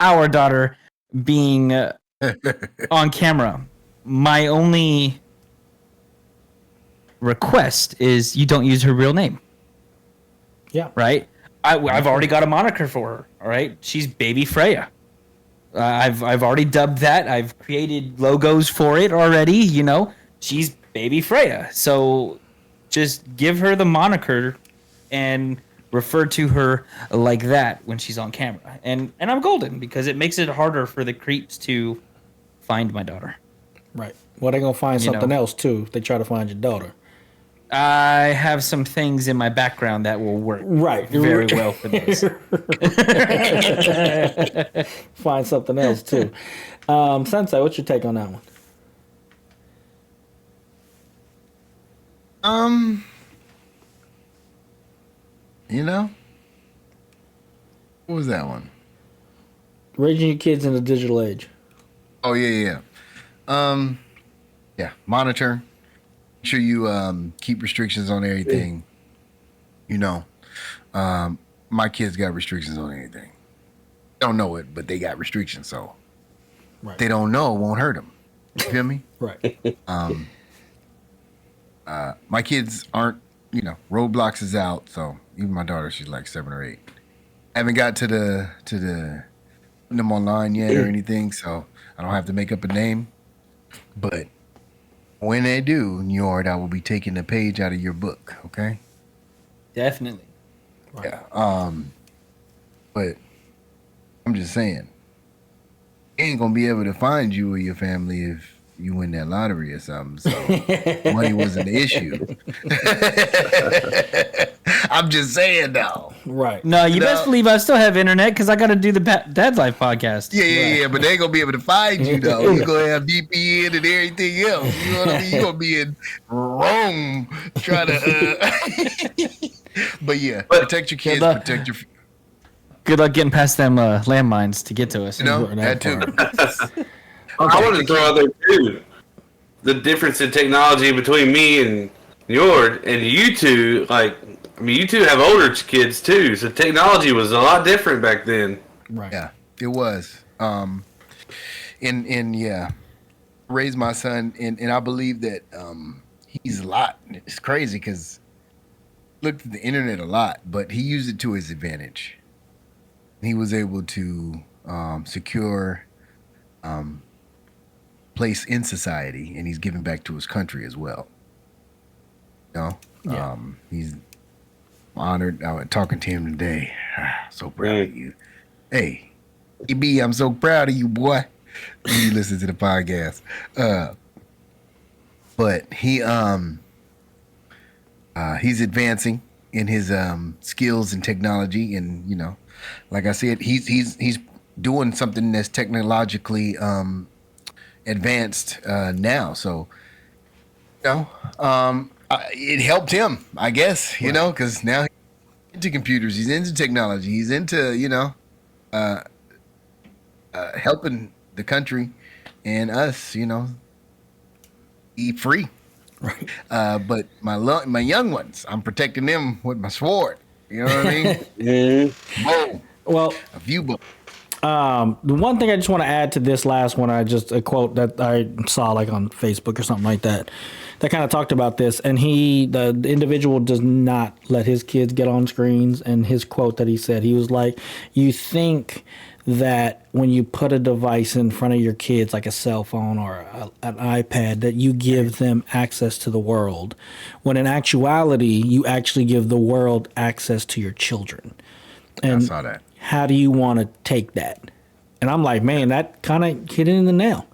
our daughter being on camera. My only request is you don't use her real name. Yeah. Right? I've already got a moniker for her. All right? She's Baby Freya. I've already dubbed that. I've created logos for it already. You know, she's Baby Freya. So just give her the moniker and refer to her like that when she's on camera. And I'm golden because it makes it harder for the creeps to find my daughter. Right. Well, they're going to find something else, too, if they try to find your daughter. I have some things in my background that will work very well for this. Find something else, too. Sensei, what's your take on that one? You know, what was that one? Raising your kids in the digital age. Oh yeah. Yeah. Monitor. Make sure you keep restrictions on everything. You know, my kids got restrictions on everything. Don't know it, but they got restrictions, so they don't know it won't hurt them. You feel me? Right. My kids aren't, Roblox is out, so even my daughter, she's like 7 or 8. I haven't got to the putting them online yet or anything, so I don't have to make up a name. But when they do, Njord, I will be taking a page out of your book, okay? Definitely. Right. Yeah. But I'm just saying, they ain't gonna be able to find you or your family if you win that lottery or something. So money wasn't the issue. I'm just saying though. Right. No, you best believe I still have internet because I got to do the Dad's Life podcast. Yeah. But they ain't gonna be able to find you though. You're gonna have VPN and everything else. You know what I mean? You're gonna be in Rome trying to. But yeah, protect your kids. Protect your. Good luck getting past them landmines to get to us. You know that too. I want to throw out there too the difference in technology between me and Njord and you two. Like, I mean, you two have older kids too, so technology was a lot different back then. Right. Yeah, it was. And yeah, raised my son, and I believe that he's a lot. It's crazy because looked at the internet a lot, but he used it to his advantage. He was able to secure place in society, and he's giving back to his country as well. He's honored. I was talking to him today. So proud of you. Hey, EB, I'm so proud of you, boy. You listen to the podcast. But he's advancing in his skills and technology, and like I said, he's doing something that's technologically advanced now. So, it helped him, I guess, because now he's into computers, he's into technology, he's into helping the country and us, eat free. Right. But my young ones, I'm protecting them with my sword. You know what I mean? Boom. Well, A few bullets. the one thing I just want to add to this last one, a quote that I saw like on Facebook or something like that kind of talked about this, and the individual does not let his kids get on screens, and his quote that he said, he was like, you think that when you put a device in front of your kids, like a cell phone or an iPad, that you give them access to the world, when in actuality, you actually give the world access to your children. And I saw that. How do you want to take that? And I'm like, man, that kind of hit it in the nail.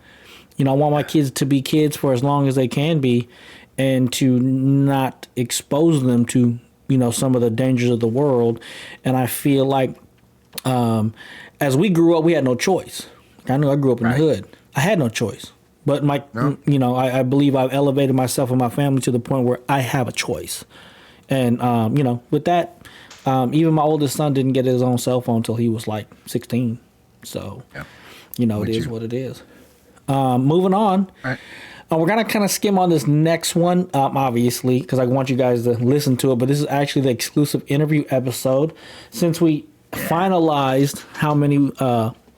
I want my kids to be kids for as long as they can be, and to not expose them to, some of the dangers of the world. And I feel like, as we grew up, we had no choice. I know I grew up in the hood. I had no choice. But I believe I've elevated myself and my family to the point where I have a choice. And, with that, even my oldest son didn't get his own cell phone until he was like 16. So, it is what it is. Moving on. All right. We're going to kind of skim on this next one, obviously, because I want you guys to listen to it. But this is actually the exclusive interview episode. Since we finalized how many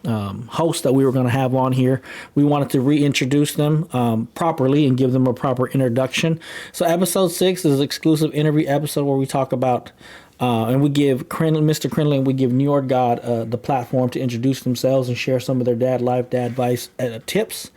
hosts that we were going to have on here, we wanted to reintroduce them properly and give them a proper introduction. So episode 6 is an exclusive interview episode where we talk about and we give Mr. Krinlee and we give Njord God the platform to introduce themselves and share some of their dad advice tips.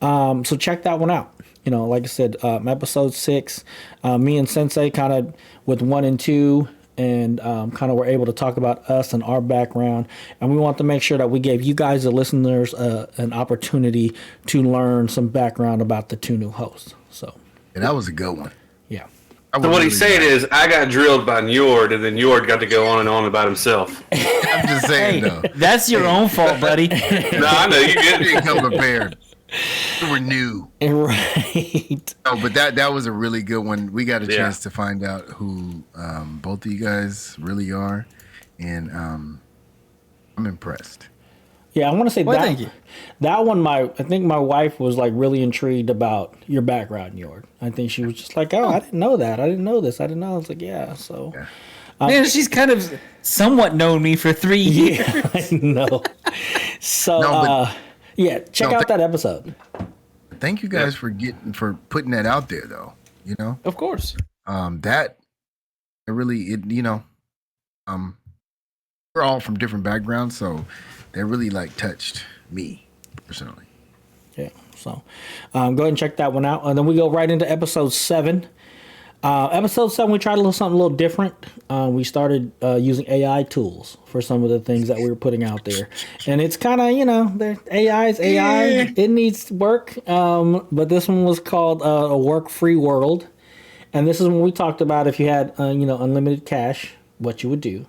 So check that one out. Like I said, episode 6, me and Sensei kind of with 1 and 2, and kind of were able to talk about us and our background. And we want to make sure that we gave you guys, the listeners, an opportunity to learn some background about the 2 new hosts. So that was a good one. Yeah. So what he's saying is, I got drilled by Njord, and then Njord got to go on and on about himself. I'm just saying, though. That's your own fault, buddy. No, I know you You didn't come prepared. We were new. Right. Oh, but that was a really good one. We got a chance to find out who both of you guys really are, and I'm impressed. Yeah, I want to say Well, thank you. that one. I think my wife was like really intrigued about your background, York. I think she was just like, "Oh, I didn't know that. I didn't know this. I didn't know." I was like, "Yeah." So, Man, she's kind of somewhat known me for 3 years. yeah, I know. So, yeah, check out that episode. Thank you guys for putting that out there, though. You know, Of course. that it really we're all from different backgrounds, so that really like touched me personally. Yeah. So, go ahead and check that one out, and then we go right into episode 7. Episode 7, we tried something a little different. We started using AI tools for some of the things that we were putting out there. And it's kind of, the AI is AI. Yeah. It needs work. But this one was called A Work-Free World. And this is when we talked about if you had, unlimited cash, what you would do.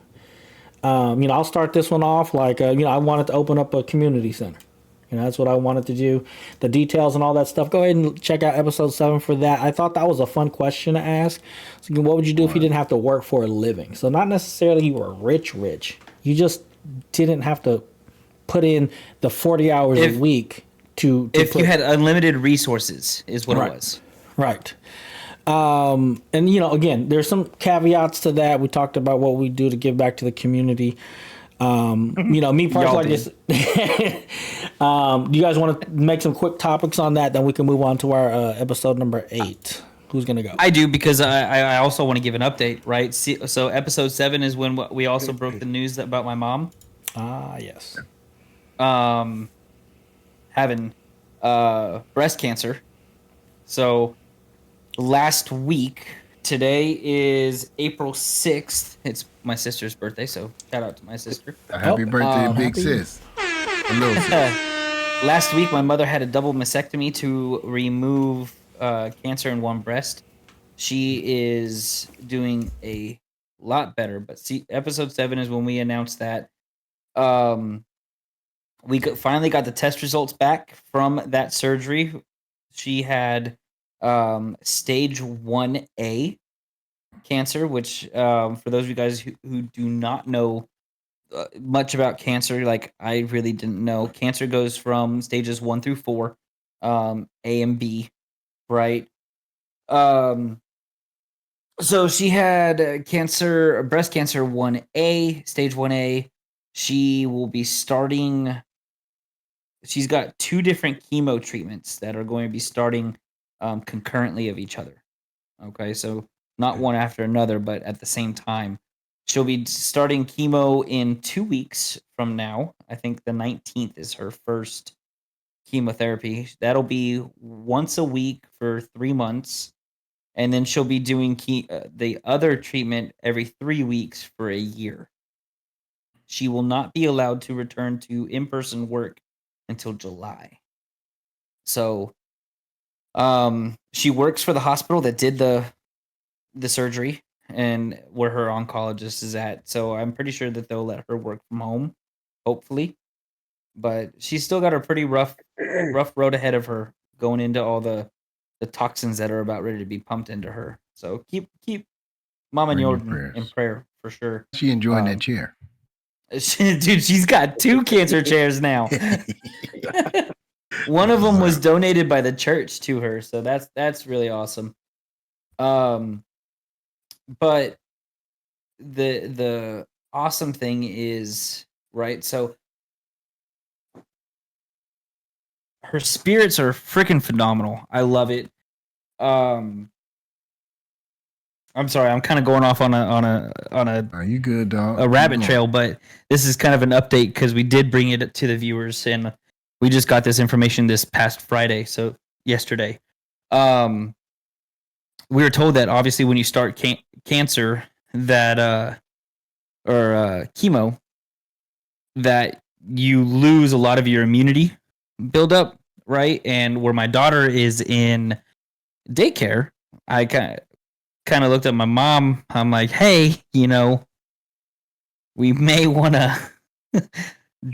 I'll start this one off like, I wanted to open up a community center. That's what I wanted to do. The details and all that stuff. Go ahead and check out episode 7 for that. I thought that was a fun question to ask. So what would you do if you didn't have to work for a living? So not necessarily you were rich. You just didn't have to put in the 40 hours a week to if you had unlimited resources is what it was. Right. And, again, there's some caveats to that. We talked about what we do to give back to the community. Me personally, this. Do you guys want to make some quick topics on that? Then we can move on to our episode number 8. Who's gonna go? I do, because I also want to give an update, right? So episode 7 is when we also broke the news about my mom. Yes. Having breast cancer. So last week. Today is April 6th. It's my sister's birthday, so shout out to my sister. Happy birthday, big sis. Little sis. Last week, my mother had a double mastectomy to remove cancer in one breast. She is doing a lot better, but see, episode 7 is when we announced that. We finally got the test results back from that surgery. She had stage 1A cancer, which for those of you guys who do not know much about cancer, like I really didn't know, cancer goes from stages 1 through 4, A and B, right? So she had breast cancer 1A, stage 1A. She will be starting. She's got 2 different chemo treatments that are going to be starting concurrently of each other. Okay, so not one after another, but at the same time. She'll be starting chemo in 2 weeks from now. I think the 19th is her first chemotherapy. That'll be once a week for 3 months. And then she'll be doing the other treatment every 3 weeks for a year. She will not be allowed to return to in-person work until July. So she works for the hospital that did the surgery and where her oncologist is at. So I'm pretty sure that they'll let her work from home, hopefully. But she's still got a pretty rough road ahead of her going into all the toxins that are about ready to be pumped into her. So keep Mama Jordan in prayer for sure. She enjoying that chair. Dude, she's got 2 cancer chairs now. One of them was donated by the church to her, so that's really awesome. But the awesome thing is, right, so her spirits are freaking phenomenal. I love it. I'm sorry, I'm kind of going off on a Are you good, dog? A rabbit trail, but this is kind of an update because we did bring it to the viewers, and we just got this information this past Friday, so yesterday. We were told that obviously when you start cancer, that or chemo, that you lose a lot of your immunity buildup, right? And where my daughter is in daycare, I kind of looked at my mom. I'm like, hey, we may want to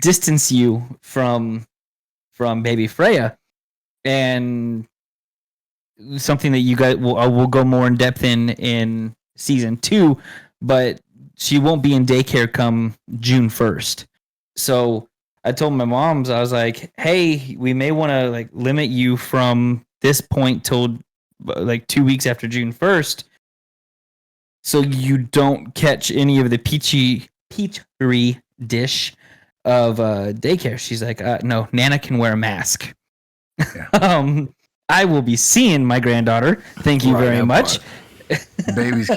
distance you from baby Freya. and something that you guys will go more in depth in season 2, but she won't be in daycare come June 1st. So I told my moms, I was like, hey, we may want to like limit you from this point till like 2 weeks after June 1st, so you don't catch any of the peachy dish of daycare. She's like, no, Nana can wear a mask. Yeah. I will be seeing my granddaughter. Thank you very much. Babies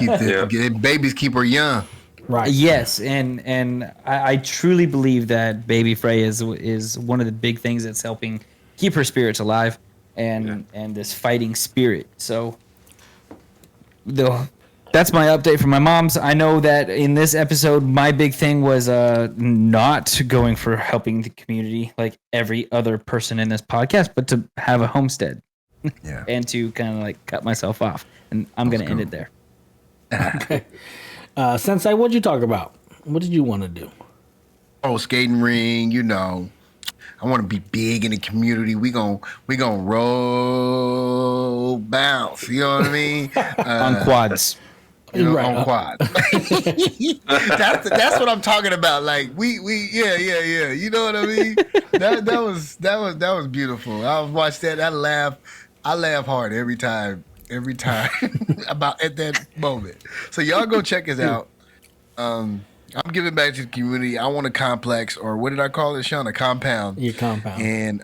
keep her young. Right. Yes, and I truly believe that baby Frey is one of the big things that's helping keep her spirits alive and this fighting spirit. So that's my update from my moms. I know that in this episode, my big thing was not going for helping the community like every other person in this podcast, but to have a homestead. Yeah. And to kind of like cut myself off. And I'm going to end it there. Okay. Sensei, what'd you talk about? What did you want to do? Oh, skating ring, you know. I want to be big in the community. We gonna roll, bounce. You know what I mean? On quads. You know, Right. on quad. that's what I'm talking about. Like yeah. You know what I mean? That was beautiful. I watched that. I laugh hard every time about at that moment. So y'all go check us out. I'm giving back to the community. I want a complex, or what did I call it, Sean? A compound. Your compound. And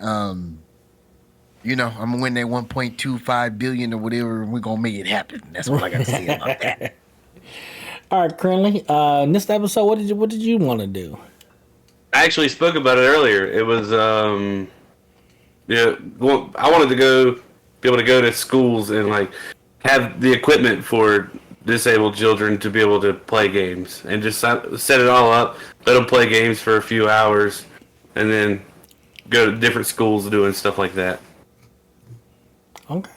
you know, I'm gonna win that 1.25 billion or whatever, and we're gonna make it happen. That's what I gotta say about that. All right, Krinlee. In this episode, what did you want to do? I actually spoke about it earlier. It was well, I wanted to be able to go to schools and like have the equipment for disabled children to be able to play games, and just set it all up, let them play games for a few hours, and then go to different schools doing stuff like that. Okay.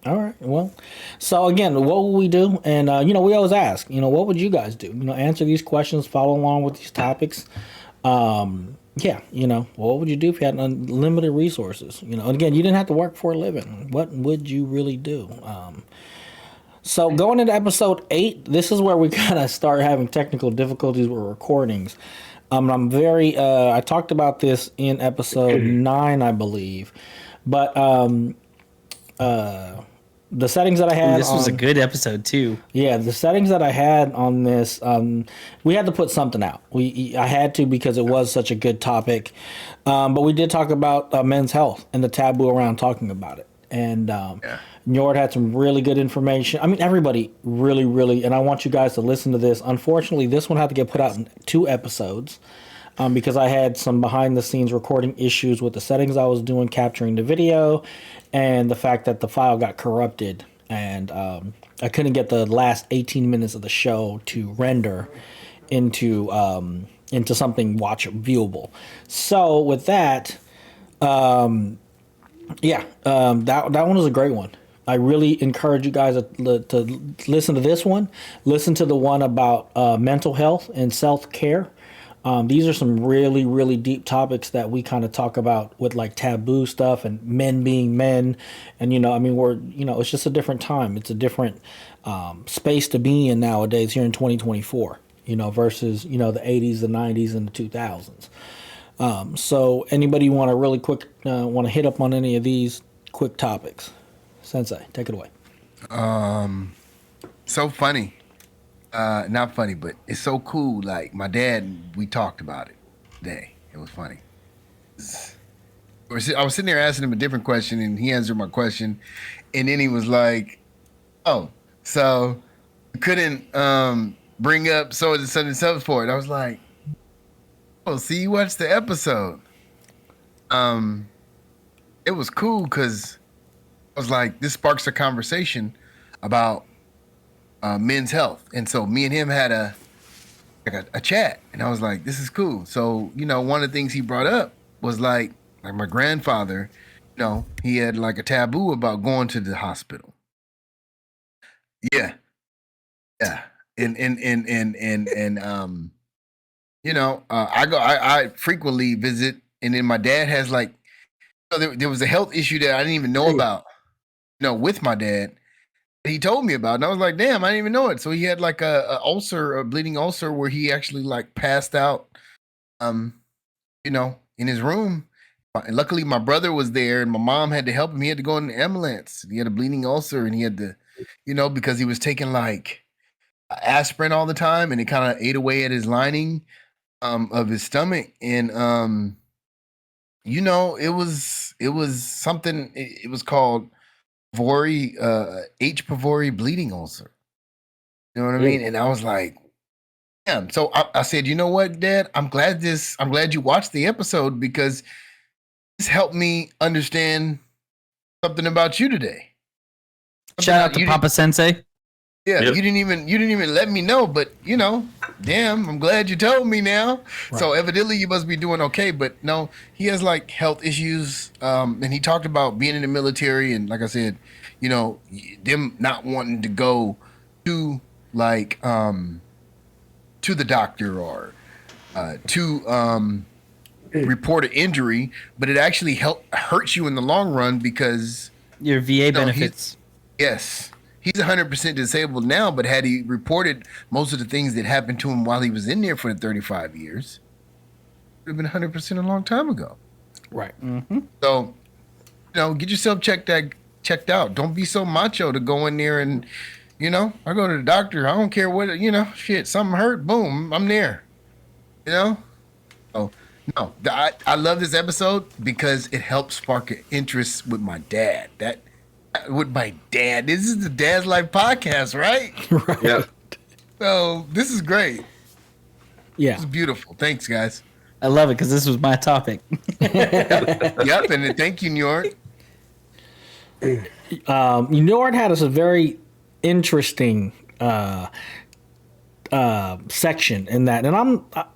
All right. Well, so again, what will we do? And we always ask, what would you guys do? Answer these questions, follow along with these topics. What would you do if you had unlimited resources? And again, you didn't have to work for a living. What would you really do? So going into episode 8, this is where we kind of start having technical difficulties with recordings. I'm very, I talked about this in episode 9, I believe, but the settings that I had. This was a good episode too. Yeah, the settings that I had on this, we had to put something out. I had to, because it was such a good topic. But we did talk about men's health and the taboo around talking about it. And Njord had some really good information. I mean, everybody really, really, and I want you guys to listen to this. Unfortunately, this one had to get put out in 2 episodes. Because I had some behind-the-scenes recording issues with the settings I was doing, capturing the video, and the fact that the file got corrupted, and I couldn't get the last 18 minutes of the show to render into something viewable. So with that, that one was a great one. I really encourage you guys to listen to this one. Listen to the one about mental health and self-care. These are some really, really deep topics that we kind of talk about with like taboo stuff and men being men. And, it's just a different time. It's a different space to be in nowadays here in 2024, versus, the 80s, the 90s, and the 2000s. So anybody want to really quick, want to hit up on any of these quick topics? Sensei, take it away. So funny. Not funny, but it's so cool. Like my dad, we talked about it today. It was funny. I was sitting there asking him a different question, and he answered my question, and then he was like, "Oh, so you couldn't bring up so and so for it?" I was like, "Oh, see, you watched the episode." It was cool because I was like, "This sparks a conversation about." Men's health, and so me and him had a chat, and I was like, "This is cool." So one of the things he brought up was like my grandfather, he had like a taboo about going to the hospital. Yeah, and I frequently visit, and then my dad has like there was a health issue that I didn't even know about, with my dad. He told me about it, and I was like, damn, I didn't even know it. So he had like a ulcer, a bleeding ulcer, where he actually like passed out, in his room. And luckily my brother was there and my mom had to help him. He had to go in the ambulance. He had a bleeding ulcer and he had to, because he was taking like aspirin all the time and it kind of ate away at his lining of his stomach. And, it was something, it was called H. pylori bleeding ulcer. You know what I mean? And I was like, damn. So I said, you know what, Dad? I'm glad you watched the episode because this helped me understand something about you today. Shout out to Papa Sensei. Yeah, yep. You didn't even let me know, but damn, I'm glad you told me now. Right. So evidently you must be doing okay. But no, he has like health issues. And he talked about being in the military and like I said, them not wanting to go to like to the doctor or to report an injury, but it actually hurts you in the long run because your VA benefits. He's 100% disabled now, but had he reported most of the things that happened to him while he was in there for 35 years, it would have been 100% a long time ago. Right. Mm-hmm. So, get yourself checked out. Don't be so macho to go in there and, I go to the doctor. I don't care what, shit, something hurt. Boom, I'm there. So, no, I love this episode because it helps spark an interest with my dad. This is the Dad's Life podcast, right? Right. Yeah. So this is great. Yeah. It's beautiful. Thanks, guys. I love it because this was my topic. Yep, and thank you, Njord. Njord had us a very interesting section in that, and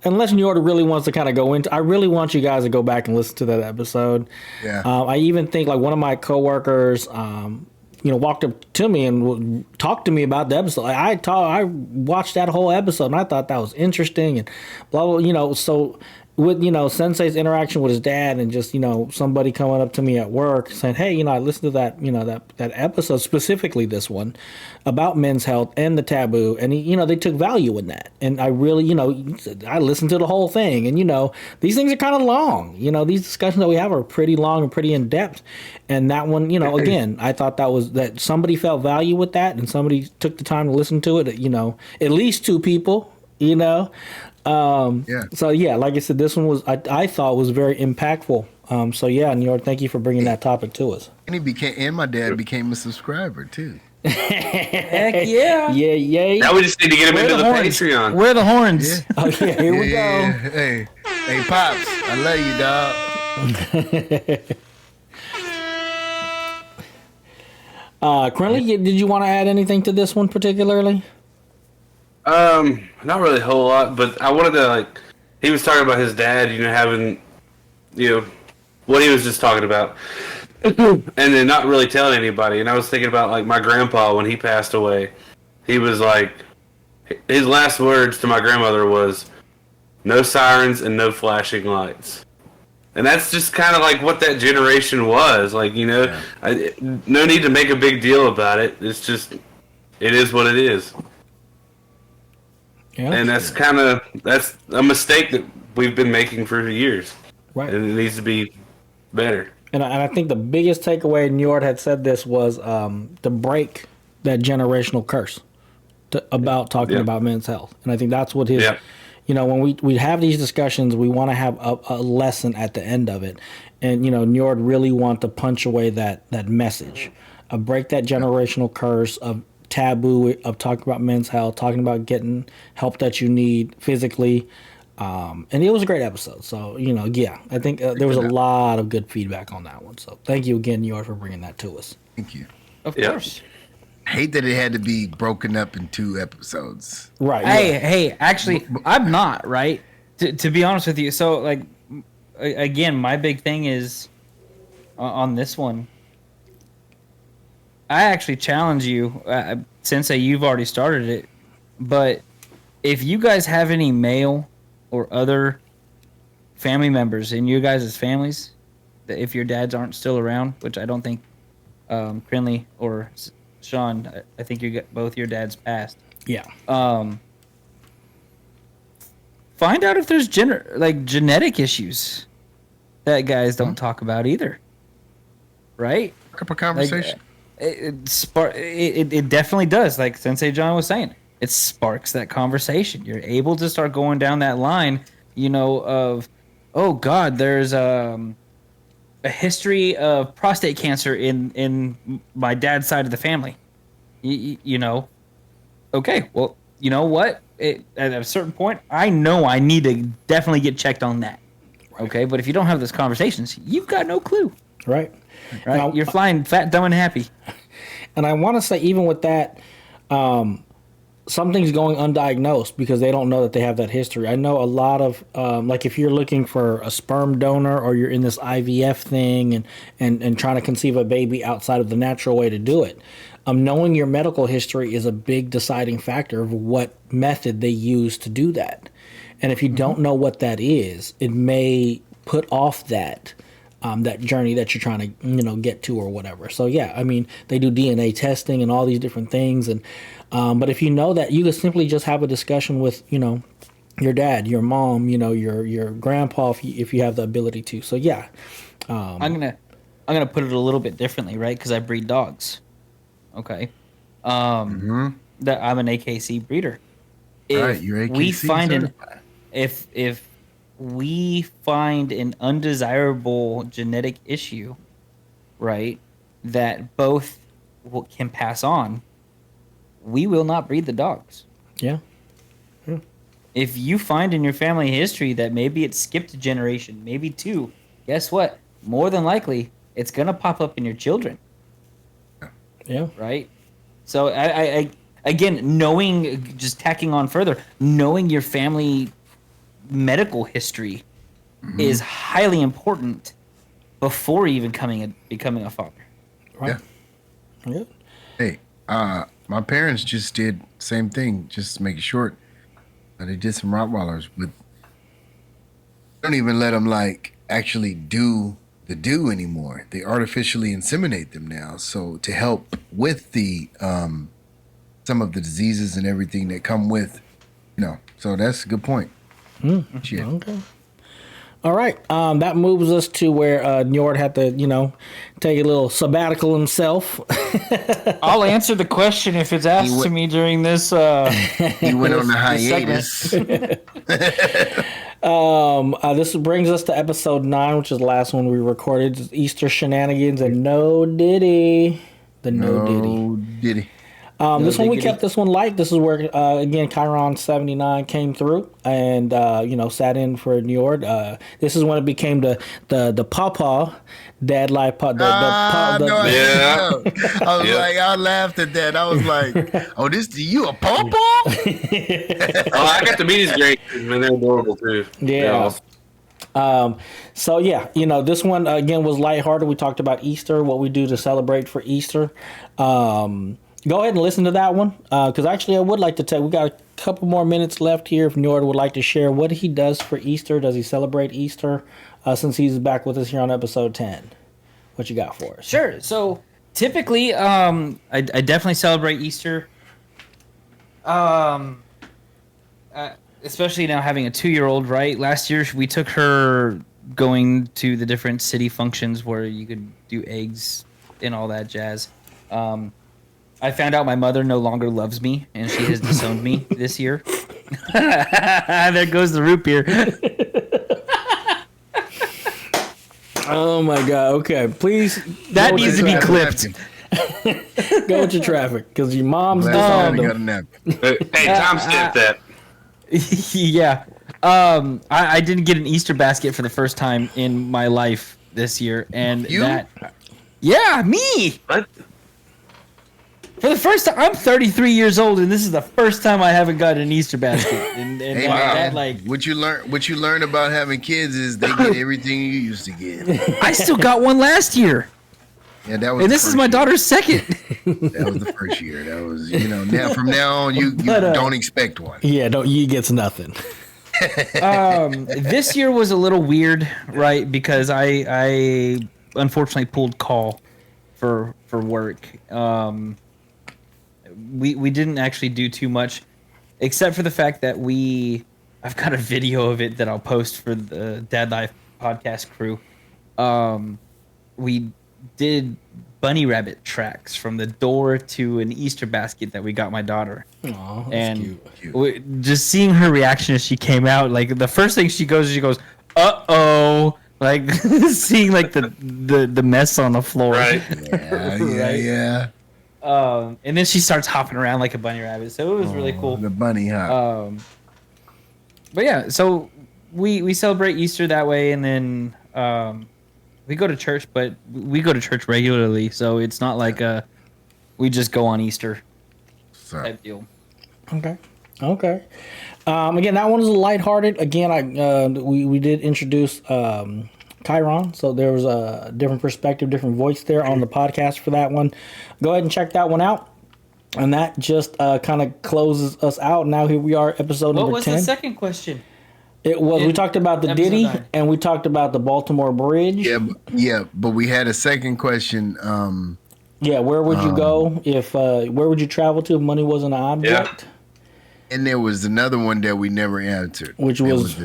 unless Njord really wants to kind of go into, I really want you guys to go back and listen to that episode. Yeah. I even think like one of my coworkers, walked up to me and talked to me about the episode. I watched that whole episode and I thought that was interesting and blah blah. So with Sensei's interaction with his dad and just somebody coming up to me at work saying, hey, I listened to that that episode, specifically this one about men's health and the taboo, and they took value in that, and I really I listened to the whole thing, and these things are kind of long. These discussions that we have are pretty long and pretty in depth, and that one again, I thought that somebody felt value with that and somebody took the time to listen to it. At least two people. So yeah, like I said, this one was I thought was very impactful. So yeah, Njord, thank you for bringing that topic to us. And my dad became a subscriber too. Heck yeah. Yeah. Now we just need to get him into the Patreon. Where are the horns? Yeah. Okay, here we go. Yeah. Hey, Pops, I love you, dog. Krinlee, did you want to add anything to this one particularly? Not really a whole lot, but I wanted to he was talking about his dad, having, what he was just talking about, and then not really telling anybody. And I was thinking about my grandpa when he passed away. He was his last words to my grandmother was, "No sirens and no flashing lights." And that's just kind of what that generation was. No need to make a big deal about it. It's just, it is what it is. Yeah, and that's a mistake that we've been making for years. Right. And it needs to be better. And I think the biggest takeaway, Njord had said this, was to break that generational curse about talking about men's health. And I think that's what his, when we have these discussions, we want to have a lesson at the end of it. And, Njord really want to punch away that message, break that generational curse of taboo of talking about men's health, talking about getting help that you need physically, and it was a great episode. So I think there was a lot of good feedback on that one. So thank you again, Njord, for bringing that to us. Thank you. Of course. I hate that it had to be broken up in 2 episodes. Right. Hey, actually, I'm not right. To be honest with you, so again, my big thing is on this one. I actually challenge you, Sensei, you've already started it, but if you guys have any male or other family members in your guys' families if your dads aren't still around, which I don't think Krinlee or Sean, I think both your dads passed. Yeah. Find out if there's genetic issues that guys don't talk about either. Right? Up a conversation. It definitely does. Like Sensei Jon was saying, it sparks that conversation. You're able to start going down that line, of, oh God, there's a history of prostate cancer in my dad's side of the family. Okay, well, you know what? At a certain point, I know I need to definitely get checked on that. Right. Okay, but if you don't have those conversations, you've got no clue. Right. Right. Now, you're flying fat, dumb, and happy. And I want to say, even with that, something's going undiagnosed because they don't know that they have that history. I know a lot of, like if you're looking for a sperm donor or you're in this IVF thing and trying to conceive a baby outside of the natural way to do it, knowing your medical history is a big deciding factor of what method they use to do that. And if you don't know what that is, it may put off that journey that you're trying to, get to or whatever. So yeah, I mean, they do DNA testing and all these different things. And, but if you know that, you can simply just have a discussion with, your dad, your mom, your grandpa, if you have the ability to. So yeah. I'm going to put it a little bit differently, right? Cause I breed dogs. Okay. That I'm an AKC breeder. Right. You're AKC certified. If we find an undesirable genetic issue, right, that both can pass on, we will not breed the dogs. Yeah. If you find in your family history that maybe it skipped a generation, maybe two, guess what? More than likely, it's going to pop up in your children. Yeah. Right? So, I again, just tacking on further, knowing your family medical history is highly important before even becoming a father. Right. Yeah. Hey, my parents just did the same thing, just to make it short. They did some Rottweilers with. Don't even let them actually do anymore. They artificially inseminate them now, so to help with the some of the diseases and everything that come with, So that's a good point. Okay. All right. That moves us to where Njord had to, take a little sabbatical himself. I'll answer the question if it's asked to me during this. He went on the hiatus. This brings us to episode 9, which is the last one we recorded. It's Easter shenanigans and No Diddy. No Diddy. This one we kept this one light. This is where again Kyron 79 came through and sat in for Njord. This is when it became the pawpaw dad life. I was like, I laughed at that. I was like, oh, you a pawpaw? I got to meet his great and they're adorable too. Yeah. So yeah, this one again was lighthearted. We talked about Easter, what we do to celebrate for Easter. Go ahead and listen to that one, because actually I would like to tell. We got a couple more minutes left here. If Njord would like to share what he does for Easter, does he celebrate Easter? Since he's back with us here on episode 10, what you got for us? Sure. So typically, I definitely celebrate Easter. Especially now having a 2-year-old. Right. Last year we took her going to the different city functions where you could do eggs and all that jazz. I found out my mother no longer loves me, and she has disowned me this year. There goes the root beer. Oh my God! Okay, please. That needs to be clipped. Go with your traffic, because your mom's disowned him. Hey, Tom stamped that. Yeah. I didn't get an Easter basket for the first time in my life this year, and yeah, me. What? For the first time, I'm 33 years old, and this is the first time I haven't got an Easter basket. And hey, man, what you learn about having kids is they get everything you used to get. I still got one last year. Yeah, that was. And this is my daughter's second. That was the first year. That was, now from now on, you don't expect one. Yeah, he gets nothing. This year was a little weird, right? Because I unfortunately pulled call for work. We didn't actually do too much, except for the fact that I've got a video of it that I'll post for the Dad Life podcast crew. We did bunny rabbit tracks from the door to an Easter basket that we got my daughter. Aw, that's And cute. just seeing her reaction as she came out, like the first thing she goes, "Uh-oh." Like seeing like the mess on the floor. Right. Yeah. And then she starts hopping around like a bunny rabbit. So it was really cool. The bunny hop. But yeah, so we celebrate Easter that way, and then we go to church, but we go to church regularly, so it's not like we just go on Easter type deal. Okay. Again, that one was lighthearted. Again, we did introduce Kyron, so there was a different perspective, different voice there on the podcast for that one. Go ahead and check that one out. And that just kind of closes us out. Now here we are, episode number 10. What was the second question? It was we talked about the Diddy 9. and we talked about the Baltimore Bridge. But we had a second question. Where would you go if where would you travel to if money wasn't an object? And there was another one that we never answered, Which was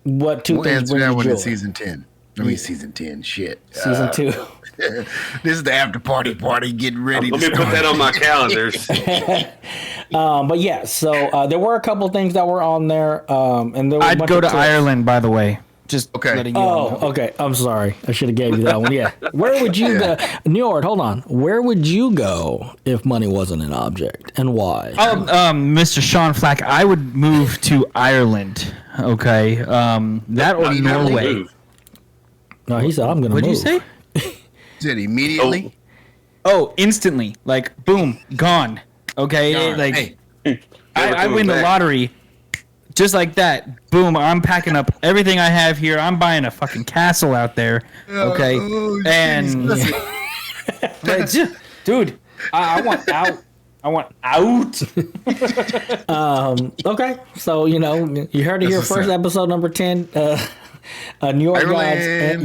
what two we'll things answer bring that you one joy? in season 10. I mean, season 10. Shit. Season 2. This is the after party. Getting ready. Let me put that on my calendars. But yeah, so there were a couple things that were on there, and there were a I'd bunch go of to clips. Ireland, by the way. Just Okay. letting you all know. Oh, okay. I'm sorry. I should have gave you that one. Yeah. Where would you go? New York, hold on. Where would you go if money wasn't an object, and why? Mr. Sean Flac, I would move to Ireland. Okay, that or Norway. Move. No, he said I'm gonna What'd move. you say? Did immediately? Oh, instantly, like boom, gone. Okay, Gone. like Hey. I win the back. lottery, just like that. Boom, I'm packing up everything I have here. I'm buying a fucking castle out there. Okay, and dude, I want out. I want out. Okay, so you heard it here what's first, up. episode number 10. New York guys,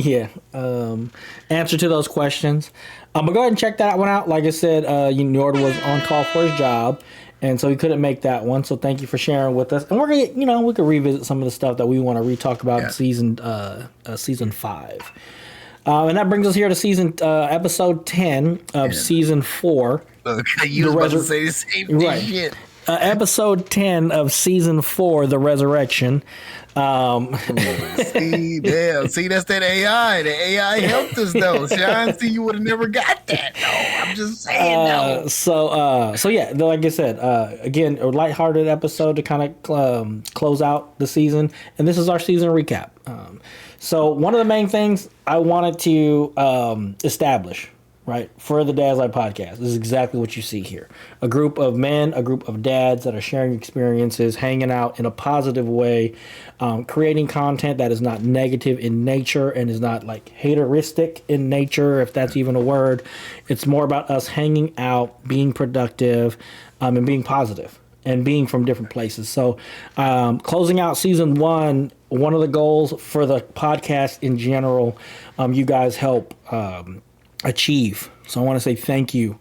Ireland. answer to those questions. But go ahead and check that one out. Like I said, New York was on call for his job, and so he couldn't make that one. So thank you for sharing with us. And we're gonna, we could revisit some of the stuff that we want to re-talk about in season 5. And that brings us here to episode 10 of season 4. Okay, you was about to say the same Right. shit. Episode 10 of season 4, The Resurrection. See, that's that AI. The AI helped us though. Sean, see, you would have never got that. No, I'm just saying. No. So yeah, like I said, again, a lighthearted episode to kind of close out the season, and this is our season recap. So one of the main things I wanted to establish, right, for the Dad's Life podcast is exactly what you see here. A group of men, a group of dads that are sharing experiences, hanging out in a positive way, creating content that is not negative in nature and is not like hateristic in nature, if that's even a word. It's more about us hanging out, being productive, and being positive and being from different places. So closing out season 1, one of the goals for the podcast in general, you guys help achieve. So I want to say thank you.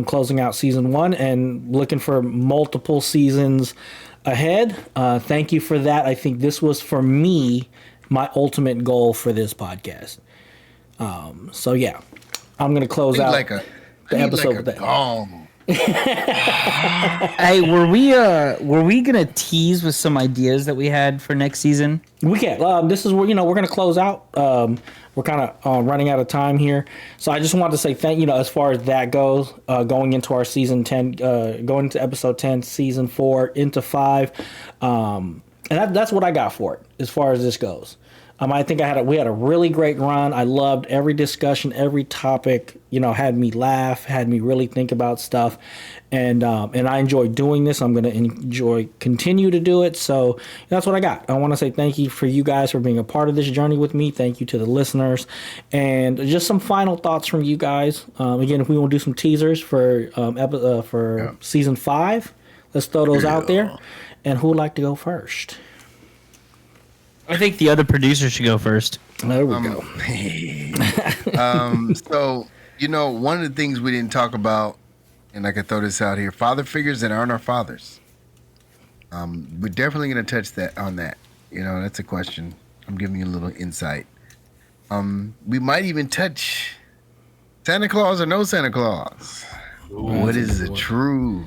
Closing out season 1 and looking for multiple seasons ahead. Thank you for that. I think this was, for me, my ultimate goal for this podcast. So yeah, I'm going to close out the episode with that. Gong. Hey, were we gonna tease with some ideas that we had for next season? We can. This is where we're going to close out. We're kind of running out of time here, so I just wanted to say thank you. As far as that goes, going into our season 10, going into episode 10, season 4, into 5, and that's what I got for it as far as this goes. I think we had a really great run. I loved every discussion, every topic. Had me laugh, had me really think about stuff, and I enjoy doing this. I'm going to continue to do it. So that's what I got. I want to say thank you for you guys for being a part of this journey with me. Thank you to the listeners, and just some final thoughts from you guys. Again, if we want to do some teasers for season 5, let's throw those out there. And who would like to go first? I think the other producer should go first. There we go. So, one of the things we didn't talk about, and I can throw this out here, father figures that aren't our fathers. We're definitely going to touch on that. That's a question. I'm giving you a little insight. We might even touch Santa Claus or no Santa Claus. What is the true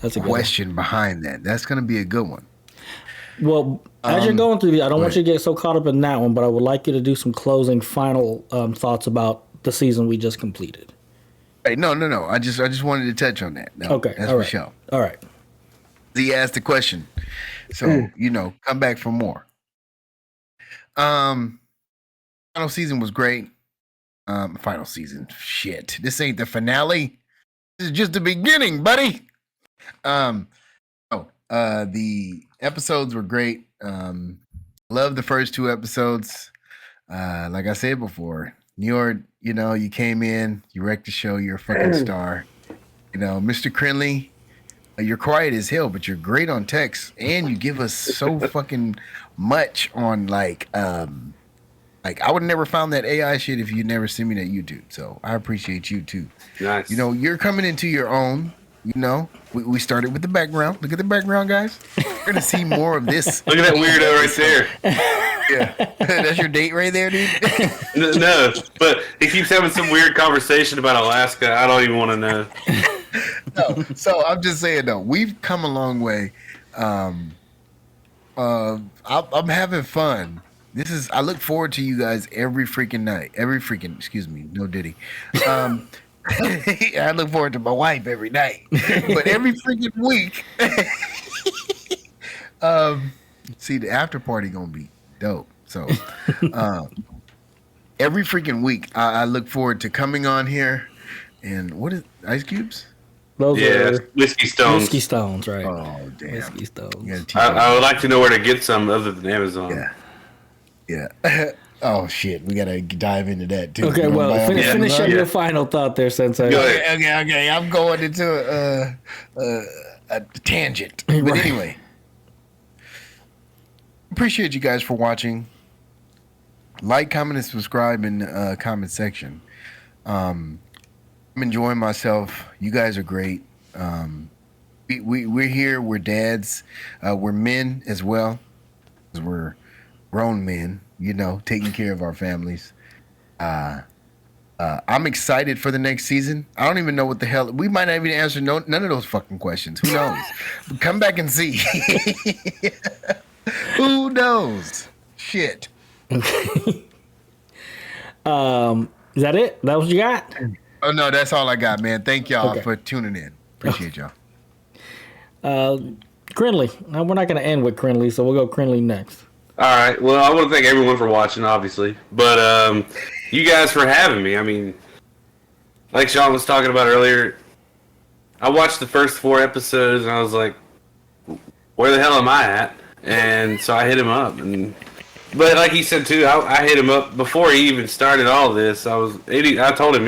question behind that? That's going to be a good one. Well, as you're going through these, I don't want you to get so caught up in that one, but I would like you to do some closing final thoughts about the season we just completed. Hey, no. I just wanted to touch on that. No, okay. That's all for right. sure. All right. He asked the question. So, come back for more. Final season was great. Final season. Shit. This ain't the finale. This is just the beginning, buddy. The episodes were great. Loved the first 2 episodes. Like I said before, you came in, you wrecked the show, you're a fucking star. Mr. Krinlee, you're quiet as hell, but you're great on text, and you give us so fucking much on like I would have never found that AI shit if you never seen me that YouTube. So I appreciate you too. Nice. You're coming into your own. We started with the background. Look at the background, guys. We're gonna see more of this. Look at that weirdo right there. Yeah, that's your date right there, dude. No, but he keeps having some weird conversation about Alaska. I don't even want to know. No, so I'm just saying though, we've come a long way. I'm having fun. I look forward to you guys every freaking night. Excuse me, no Diddy. I look forward to my wife every night, but every freaking week. See, the after party gonna be dope. So, every freaking week, I look forward to coming on here. And what is Ice Cubes? Those are Whiskey Stones. Whiskey Stones, right? Oh damn! Whiskey Stones. I would like to know where to get some other than Amazon. Yeah. Oh shit, we gotta dive into that too. Okay, well, finish up your final thought there, Sensei. Okay. I'm going into a tangent, but anyway, appreciate you guys for watching. Like, comment, and subscribe in the comment section. I'm enjoying myself. You guys are great. We're here. We're dads. We're men as well. We're grown men. Taking care of our families. I'm excited for the next season. I don't even know what the hell. We might not even answer none of those fucking questions. Who knows? Come back and see. Who knows? Shit. Is that it? That what you got? Oh no, that's all I got, man. Thank y'all for tuning in. Appreciate y'all. Krinlee. We're not going to end with Krinlee, so we'll go Krinlee next. All right. Well, I want to thank everyone for watching, obviously, but you guys for having me. I mean, like Sean was talking about earlier, I watched the first 4 episodes and I was like, "Where the hell am I at?" And so I hit him up, but like he said too, I hit him up before he even started all this. I told him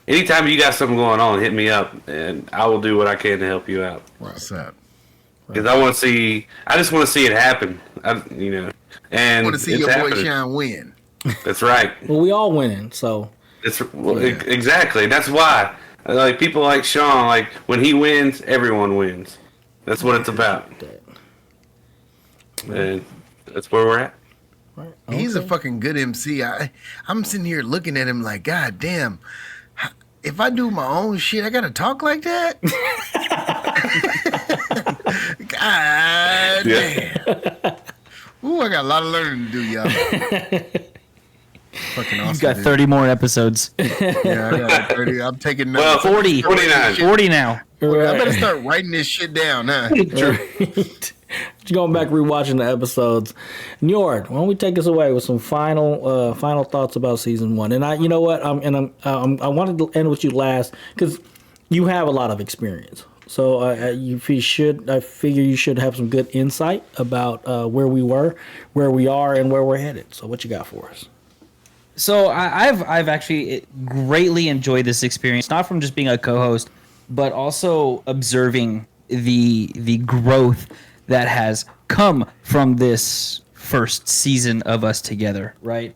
anytime you got something going on, hit me up, and I will do what I can to help you out. What's up? Because I just want to see it happen. And I want to see your happening. boy Sean win. That's right. Well, we all winning, so. Exactly. That's why. Like people like Sean, like when he wins, everyone wins. That's what it's about. And that's where we're at. Right. He's a fucking good MC. I'm sitting here looking at him like, God damn. If I do my own shit, I gotta talk like that? God damn. Ooh, I got a lot of learning to do, y'all. Fucking awesome. He's got 30 more episodes. Yeah, I got 30. I'm taking notes. 40. 40 now. Right. I better start writing this shit down, huh? Right. Going back rewatching the episodes. Njord, why don't we take us away with some final thoughts about season 1? And I wanted to end with you last because you have a lot of experience. So I figure you should have some good insight about where we were, where we are, and where we're headed. So what you got for us? So I've actually greatly enjoyed this experience, not from just being a co-host, but also observing the growth that has come from this first season of us together, right?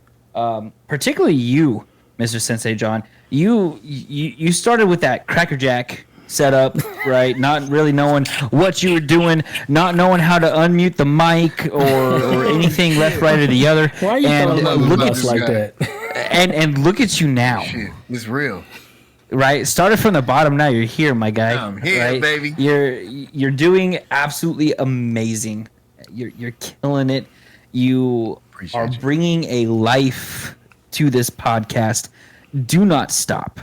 Particularly you, Mr. Sensei Jon. You started with that Cracker Jack setup, right? Not really knowing what you were doing, not knowing how to unmute the mic or anything left, right, or the other. Why are you look at us like that? And look at you now. Shit, it's real. Right, started from the bottom. Now you're here, my guy. I'm here, right? baby. You're doing absolutely amazing. You're killing it. You are bringing a life to this podcast. Do not stop.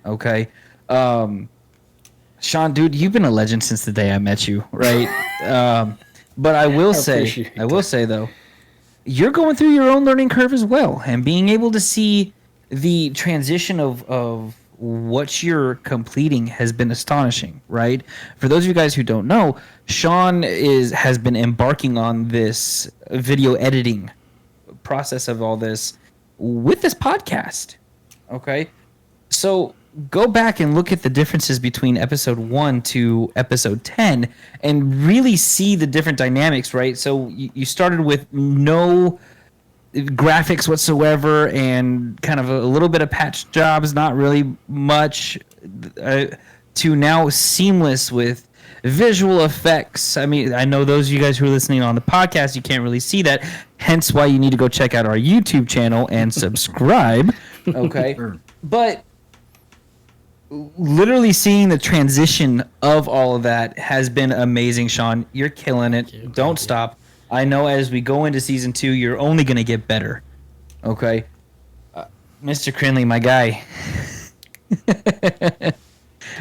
Okay, Sean, dude, you've been a legend since the day I met you, right? But I will say though, you're going through your own learning curve as well, and being able to see the transition of what you're completing has been astonishing, right? For those of you guys who don't know, Sean has been embarking on this video editing process of all this with this podcast. Okay, so go back and look at the differences between episode 1 to episode 10 and really see the different dynamics, right? So you started with no graphics whatsoever and kind of a little bit of patch jobs, not really much, to now seamless with visual effects. I mean, I know those of you guys who are listening on the podcast, you can't really see that, hence why you need to go check out our YouTube channel and subscribe. Okay, but literally seeing the transition of all of that has been amazing. Sean, you're killing it. Don't stop. I know as we go into season 2, you're only going to get better. Okay? Mr. Krinlee, my guy.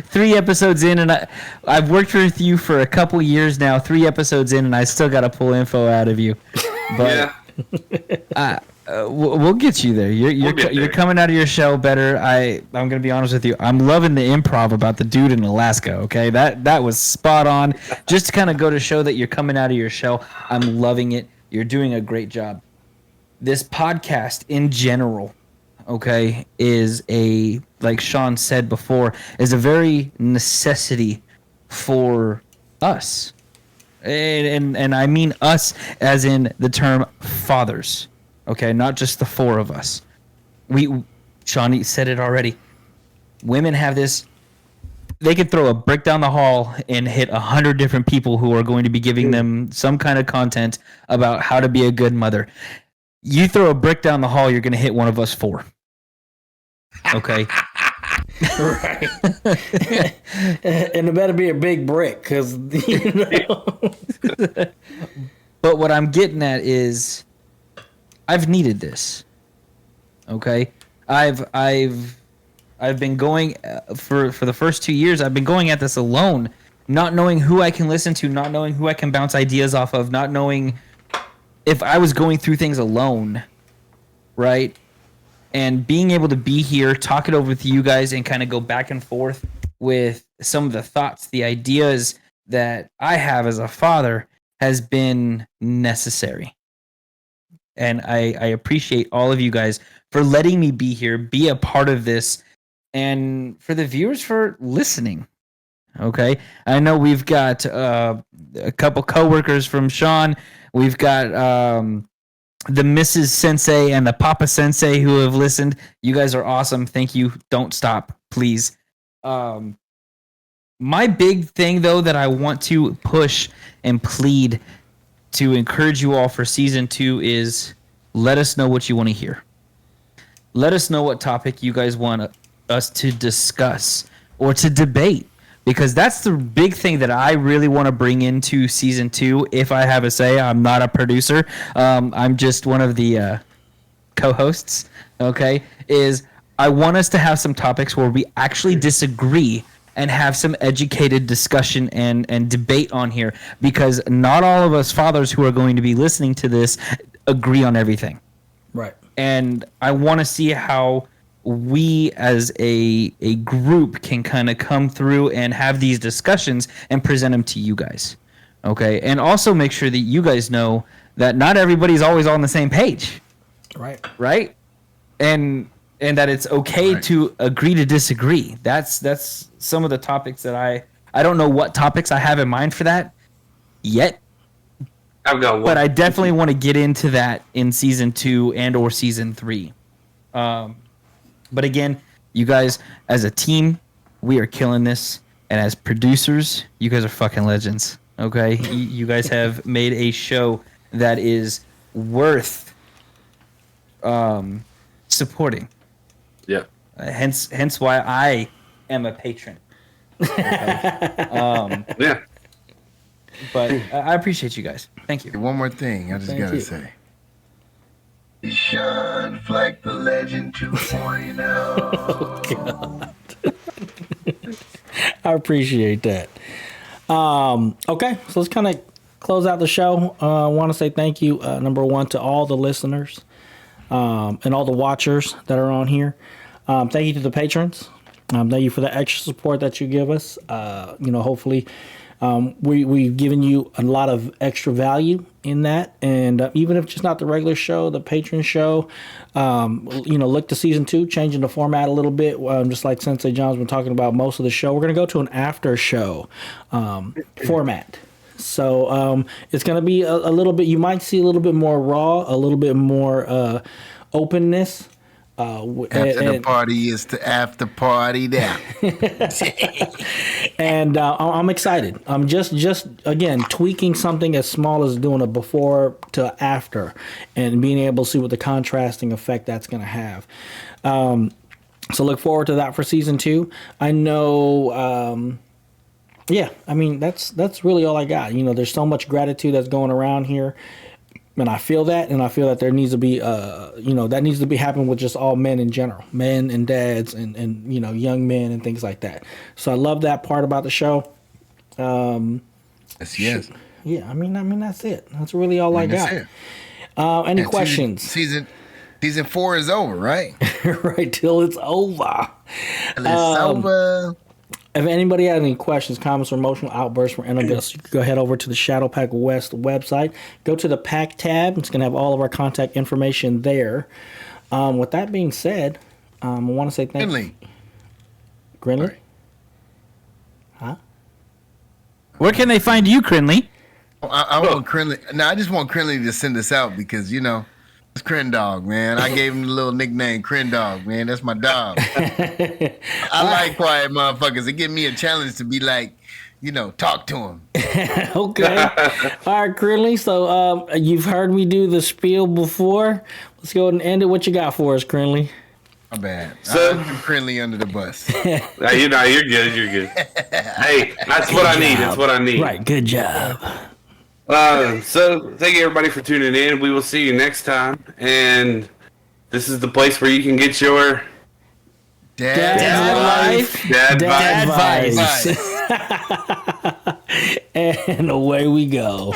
3 episodes in, and I've worked with you for a couple years now. 3 episodes in, and I still got to pull info out of you. But we'll get you there. You're coming out of your shell better. I'm going to be honest with you. I'm loving the improv about the dude in Alaska, okay? That was spot on. Just to kind of go to show that you're coming out of your shell. I'm loving it. You're doing a great job. This podcast in general, okay, is like Sean said before, is a very necessity for us. And I mean us as in the term fathers. Okay, not just the 4 of us. Sean said it already. Women have this. They could throw a brick down the hall and hit 100 different people who are going to be giving them some kind of content about how to be a good mother. You throw a brick down the hall, you're going to hit one of us 4. Okay. Right. And it better be a big brick, because you know. But what I'm getting at is, I've needed this. Okay, I've been going for the first 2 years. I've been going at this alone, not knowing who I can listen to, not knowing who I can bounce ideas off of, not knowing if I was going through things alone, right? And being able to be here, talk it over with you guys, and kind of go back and forth with some of the thoughts, the ideas that I have as a father has been necessary. And I appreciate all of you guys for letting me be here, be a part of this, and for the viewers for listening. Okay, I know we've got a couple coworkers from Sean. We've got the Mrs. Sensei and the Papa Sensei who have listened. You guys are awesome. Thank you. Don't stop, please. My big thing, though, that I want to push and plead to encourage you all for season 2 is let us know what you want to hear. Let us know what topic you guys want us to discuss or to debate, because that's the big thing that I really want to bring into season 2. If I have a say, I'm not a producer. I'm just one of the co-hosts. Okay, is I want us to have some topics where we actually disagree and have some educated discussion and debate on here, because not all of us fathers who are going to be listening to this agree on everything. Right. And I want to see how we as a group can kind of come through and have these discussions and present them to you guys. Okay? And also make sure that you guys know that not everybody's always on the same page. Right. Right? And that it's okay to agree to disagree. That's some of the topics that I don't know what topics I have in mind for that yet. I've got one. But I definitely want to get into that in season 2 and or season 3. But again, you guys as a team, we are killing this, and as producers, you guys are fucking legends. Okay, you guys have made a show that is worth supporting. Yeah. Hence why I am a patron. Okay. Yeah. But I appreciate you guys. Thank you. One more thing, I just Thank gotta you. say. Sean Flac, the legend 2.0. I appreciate that. Okay, so let's kind of close out the show. I want to say thank you, number one, to all the listeners and all the watchers that are on here. Thank you to the patrons. Thank you for the extra support that you give us. Hopefully we've given you a lot of extra value in that. And even if it's not the regular show, the patron show, look to season 2, changing the format a little bit. Just like Sensei Jon's been talking about most of the show, we're going to go to an after show format. So it's going to be a little bit, you might see a little bit more raw, a little bit more openness. After the party is the after party now. And I'm excited. I'm just again tweaking something as small as doing a before to after, and being able to see what the contrasting effect that's going to have. So look forward to that for season 2. I know. That's really all I got. There's so much gratitude that's going around here. And I feel that, there needs to be, that needs to be happening with just all men in general, men and dads and young men and things like that. So I love that part about the show. Yes. Yeah, that's it. That's really all I got. Any questions? Season 4 is over, right? Right, till it's over. Till it's over. If anybody has any questions, comments, or emotional outbursts from any of us, you can go head over to the Shadow Pack West website. Go to the Pack tab. It's going to have all of our contact information there. With that being said, I want to say thank you. Krinlee? Huh? Where can they find you, Krinlee? I want Krinlee. No, I just want Krinlee to send us out because, it's Krin Dog, man. I gave him the little nickname Krin Dog, man. That's my dog. I like quiet motherfuckers. It give me a challenge to be like, talk to him. Okay. All right, Krinlee. So you've heard me do the spiel before. Let's go ahead and end it. What you got for us, Krinlee? My bad. So, I'm Krinlee under the bus. You're good. You're good. Hey, that's what I need. That's what I need. Right. Good job. So thank you everybody for tuning in. We will see you next time. And this is the place where you can get your Dad Dad advice. And away we go.